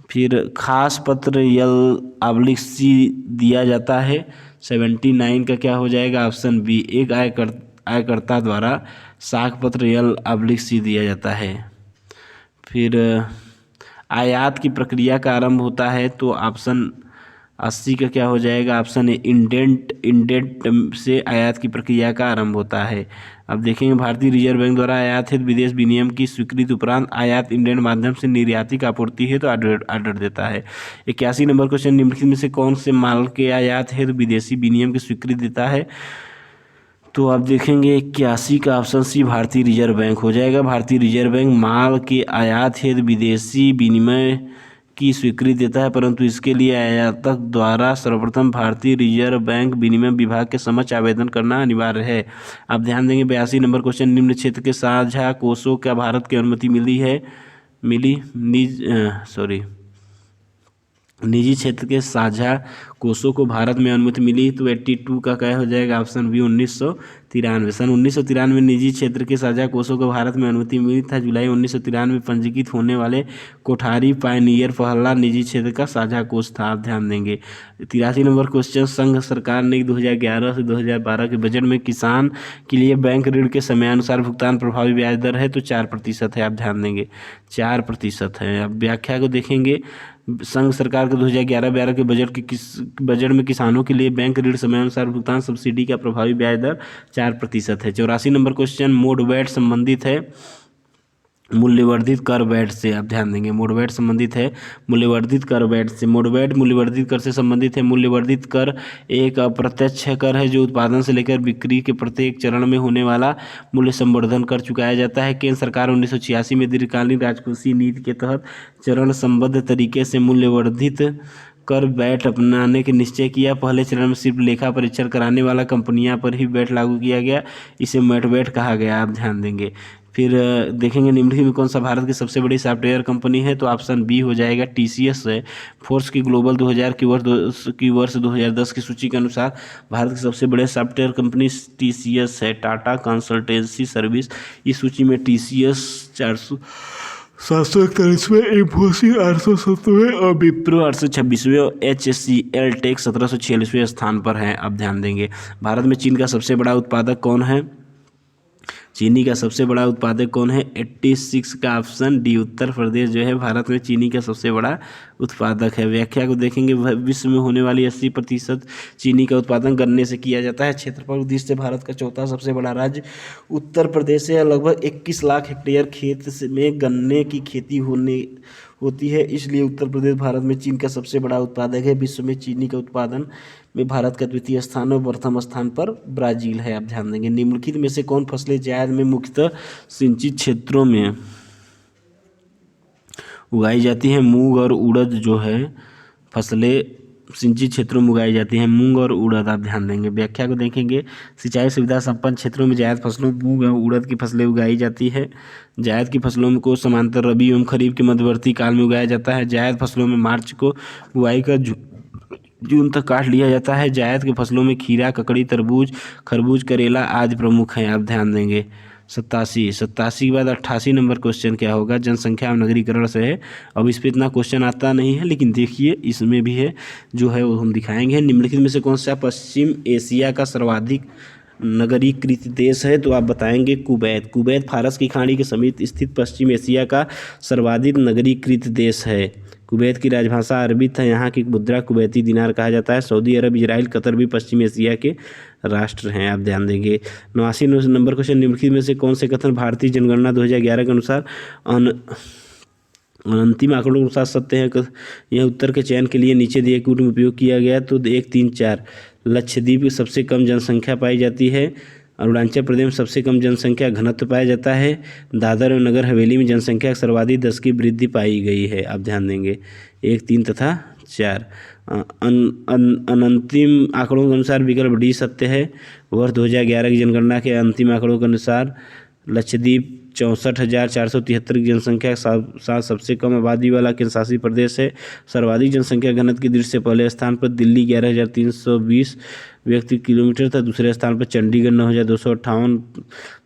फिर खास पत्र L/C दिया जाता है 79 का क्या हो जाएगा, ऑप्शन बी। एक आयकर्ता द्वारा साख पत्र L/C दिया जाता है। फिर आयात की प्रक्रिया का आरंभ होता है तो ऑप्शन 80 का क्या हो जाएगा, ऑप्शन ए। इंडेंट से आयात की प्रक्रिया का आरंभ होता है। अब देखेंगे भारतीय रिजर्व बैंक द्वारा आयात हेतु विदेश विनिमय की स्वीकृति उपरांत आयात इंडेंट माध्यम से निर्यातिक आपूर्ति हेतु ऑर्डर देता है। 81 नंबर क्वेश्चन, निम्नलिखित में से कौन से माल के आयात हेतु विदेशी विनिमय की स्वीकृति देता है, तो आप देखेंगे 81 का ऑप्शन सी भारतीय रिजर्व बैंक हो जाएगा। भारतीय रिजर्व बैंक माल के आयात हेतु विदेशी विनिमय की स्वीकृति देता है, परंतु इसके लिए आयातक द्वारा सर्वप्रथम भारतीय रिजर्व बैंक विनिमय विभाग के समक्ष आवेदन करना अनिवार्य है। आप ध्यान देंगे 82 नंबर क्वेश्चन, निम्न क्षेत्र के साझा कोषों क्या भारत की अनुमति निजी क्षेत्र के साझा कोषों को भारत में अनुमति मिली, तो 82 का क्या हो जाएगा, ऑप्शन बी 1993। सन 1993 में निजी क्षेत्र के साझा कोषों को भारत में अनुमति मिली था। जुलाई 1993 में पंजीकृत होने वाले कोठारी पायनियर पहला निजी क्षेत्र का साझा कोष था, आप ध्यान देंगे। 83 नंबर क्वेश्चन, संघ सरकार ने 2011 से 2012 के बजट में किसान के लिए बैंक ऋण के समयानुसार भुगतान प्रभावी ब्याज दर है तो 4% है, आप ध्यान देंगे 4% है। अब व्याख्या को देखेंगे, संघ सरकार के 2011-12 के बजट में किसानों के लिए बैंक ऋण समयानुसार भुगतान सब्सिडी का प्रभावी ब्याज दर 4% है। 84 नंबर क्वेश्चन, मोडवेट संबंधित है मूल्यवर्धित कर वैट से, आप ध्यान देंगे मोडवेट संबंधित है मूल्यवर्धित कर वैट से। मोडवेट मूल्यवर्धित कर से संबंधित है। मूल्यवर्धित कर एक अप्रत्यक्ष कर है जो उत्पादन से लेकर बिक्री के प्रत्येक चरण में होने वाला मूल्य संवर्धन कर चुकाया जाता है। केंद्र सरकार 1986 में दीर्घकालीन राजकोषीय नीति के तहत चरण संबद्ध तरीके से मूल्यवर्धित कर वैट अपनाने के निश्चय किया। पहले चरण में सिर्फ लेखा परीक्षण कराने वाला कंपनियां पर ही वैट लागू किया गया, इसे मेटवेट कहा गया, आप ध्यान देंगे। फिर देखेंगे निम्नलिखित में कौन सा भारत की सबसे बड़ी सॉफ्टवेयर कंपनी है, तो ऑप्शन बी हो जाएगा TCS है। फोर्स की ग्लोबल 2000 की वर्ष 2010 की सूची के अनुसार भारत की सबसे बड़े सॉफ्टवेयर कंपनी TCS है। टाटा कंसल्टेंसी सर्विस, इस सूची में TCS 741वें, इंफोसिस 870वें और विप्रो 826वें और HCL टेक 1746वें स्थान पर है, आप ध्यान देंगे। भारत में चीन का सबसे बड़ा उत्पादक कौन है, चीनी का सबसे बड़ा उत्पादक कौन है, 86 का ऑप्शन डी उत्तर प्रदेश जो है भारत में चीनी का सबसे बड़ा उत्पादक है। व्याख्या को देखेंगे, विश्व में होने वाली 80% चीनी का उत्पादन गन्ने से किया जाता है। क्षेत्रफल दृष्टि से भारत का चौथा सबसे बड़ा राज्य उत्तर प्रदेश है। लगभग 21 लाख हेक्टेयर खेत में गन्ने की खेती होती है, इसलिए उत्तर प्रदेश भारत में चीन का सबसे बड़ा उत्पादक है। विश्व में चीनी का उत्पादन में भारत का द्वितीय स्थान और प्रथम स्थान पर ब्राजील है, आप ध्यान देंगे। निम्नलिखित में से कौन फसलें जायद में मुख्यतः सिंचित क्षेत्रों में उगाई जाती हैं, मूंग और उड़द जो है फसलें सिंचित क्षेत्रों में उगाई जाती हैं, मूंग और उड़द, आप ध्यान देंगे। व्याख्या को देखेंगे, सिंचाई सुविधा संपन्न क्षेत्रों में जायद फसलों मूंग और उड़द की फसलें उगाई जाती है। जायद की फसलों को समांतर रबी एवं खरीफ के मध्यवर्ती काल में उगाया जाता है। जायद फसलों में मार्च को बुआई कर जून तक काट लिया जाता है। जायद की फसलों में खीरा, ककड़ी, तरबूज, खरबूज, करेला आदि प्रमुख हैं, आप ध्यान देंगे। 87 के बाद 88 नंबर क्वेश्चन क्या होगा, जनसंख्या और नगरीकरण से है। अब इस पर इतना क्वेश्चन आता नहीं है, लेकिन देखिए इसमें भी है जो है वो हम दिखाएंगे। निम्नलिखित में से कौन सा पश्चिम एशिया का सर्वाधिक नगरीकृत देश है, तो आप बताएंगे कुवैत। कुवैत फारस की खाड़ी के समीप स्थित पश्चिम एशिया का सर्वाधिक नगरीकृत देश है। कुवैत की राजभाषा अरबी था, यहाँ की मुद्रा कुवैती दिनार कहा जाता है। सऊदी अरब, इजराइल, कतर भी पश्चिम एशिया के राष्ट्र हैं, आप ध्यान देंगे। 89 नंबर क्वेश्चन, निम्नलिखित में से कौन से कथन भारतीय जनगणना 2011 के अनुसार अंतिम आंकड़ों के अनुसार सत्य है। यह उत्तर के चयन के लिए नीचे दिए कूट में उपयोग किया गया, तो 1, 3, 4 लक्षद्वीप में सबसे कम जनसंख्या पाई जाती है। अरुणाचल प्रदेश में सबसे कम जनसंख्या घनत्व पाया जाता है। दादर और नगर हवेली में जनसंख्या सर्वाधिक 10 की वृद्धि पाई गई है, आप ध्यान देंगे। 1, 3 तथा 4 अंतिम आंकड़ों के अनुसार विकल्प डी सत्य है। वर्ष 2011 की जनगणना के अंतिम आंकड़ों के अनुसार लक्षद्वीप 64,473 की जनसंख्या के साथ सबसे कम आबादी वाला केंद्र शासित प्रदेश है। सर्वाधिक जनसंख्या घनत्व की दृष्टि से पहले स्थान पर दिल्ली 11,320 व्यक्ति किलोमीटर था। दूसरे स्थान पर चंडीगढ़ 9,258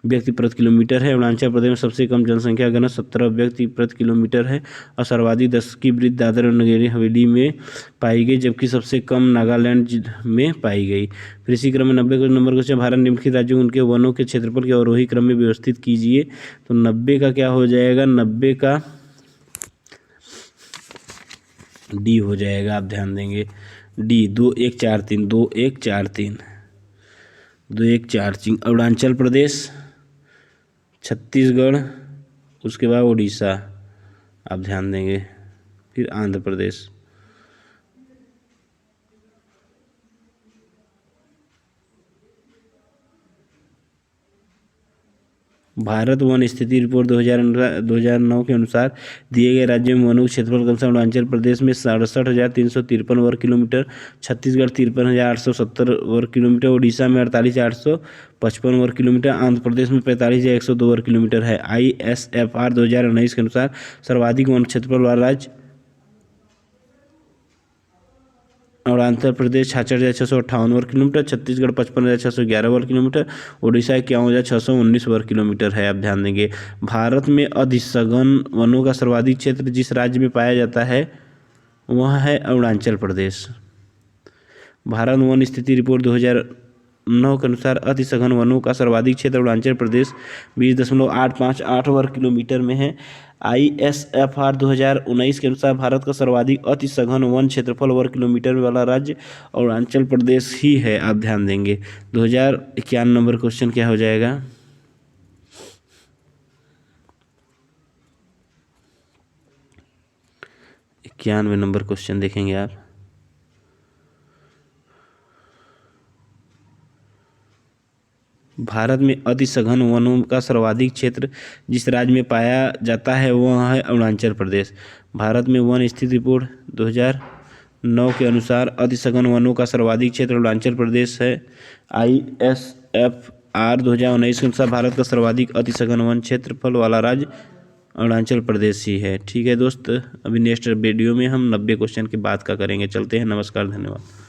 व्यक्ति प्रति किलोमीटर है। अरुणाचल प्रदेश में सबसे कम जनसंख्या घनत्व 17 व्यक्ति प्रति किलोमीटर है और सर्वाधिक 10 की वृद्धि दादर और नगर हवेली में पाई गई, जबकि सबसे कम नागालैंड में पाई गई। फिर इसी क्रम में 90 नंबर क्वेश्चन, भारत निम्नलिखित राज्यों उनके वनों के क्षेत्रफल के अवरोही क्रम में व्यवस्थित कीजिए। तो 90 का क्या हो जाएगा, 90 का डी हो जाएगा, आप ध्यान देंगे डी 2143 2143 2143। अरुणाचल प्रदेश, छत्तीसगढ़, उसके बाद उड़ीसा, आप ध्यान देंगे। फिर आंध्र प्रदेश। भारत वन स्थिति रिपोर्ट 2009 के अनुसार दिए गए राज्यों में वनों का क्षेत्रफल क्रमशः अरुणाचल प्रदेश में 67,353 वर्ग किलोमीटर, छत्तीसगढ़ 53,870 वर्ग किलोमीटर, उड़ीसा में 48,855 वर्ग किलोमीटर, आंध्र प्रदेश में 45,102 वर्ग किलोमीटर है। ISFR 2019 के अनुसार सर्वाधिक वन क्षेत्रफल वाला राज्य अरुणाचल प्रदेश 66,658 वर्ग किलोमीटर, छत्तीसगढ़ 55,611 वर्ग किलोमीटर, उड़ीसा 51,619 वर्ग किलोमीटर है, आप ध्यान देंगे। भारत में अधिसघन वनों का सर्वाधिक क्षेत्र जिस राज्य में पाया जाता है वह है अरुणाचल प्रदेश। भारत वन स्थिति रिपोर्ट 2009 के अनुसार अतिसघन वनों का सर्वाधिक क्षेत्र अरुणाचल प्रदेश 20.858 वर्ग किलोमीटर में है। ISFR 2019 के अनुसार भारत का सर्वाधिक अतिसघन वन क्षेत्रफल वर्ग किलोमीटर वाला राज्य अरुणाचल प्रदेश ही है, आप ध्यान देंगे। 2051 नंबर क्वेश्चन क्या हो जाएगा, इक्यानवे नंबर क्वेश्चन देखेंगे आप। भारत में अतिसघन वनों का सर्वाधिक क्षेत्र जिस राज्य में पाया जाता है वह है अरुणाचल प्रदेश। भारत में वन स्थिति रिपोर्ट 2009 के अनुसार अतिसघन वनों का सर्वाधिक क्षेत्र अरुणाचल प्रदेश है। ISFR 2019 के अनुसार भारत का सर्वाधिक अतिसघन वन क्षेत्रफल वाला राज्य अरुणाचल प्रदेश ही है। ठीक है दोस्त, अभी नेक्स्ट वीडियो में हम 90 क्वेश्चन की बात का करेंगे। चलते हैं, नमस्कार, धन्यवाद।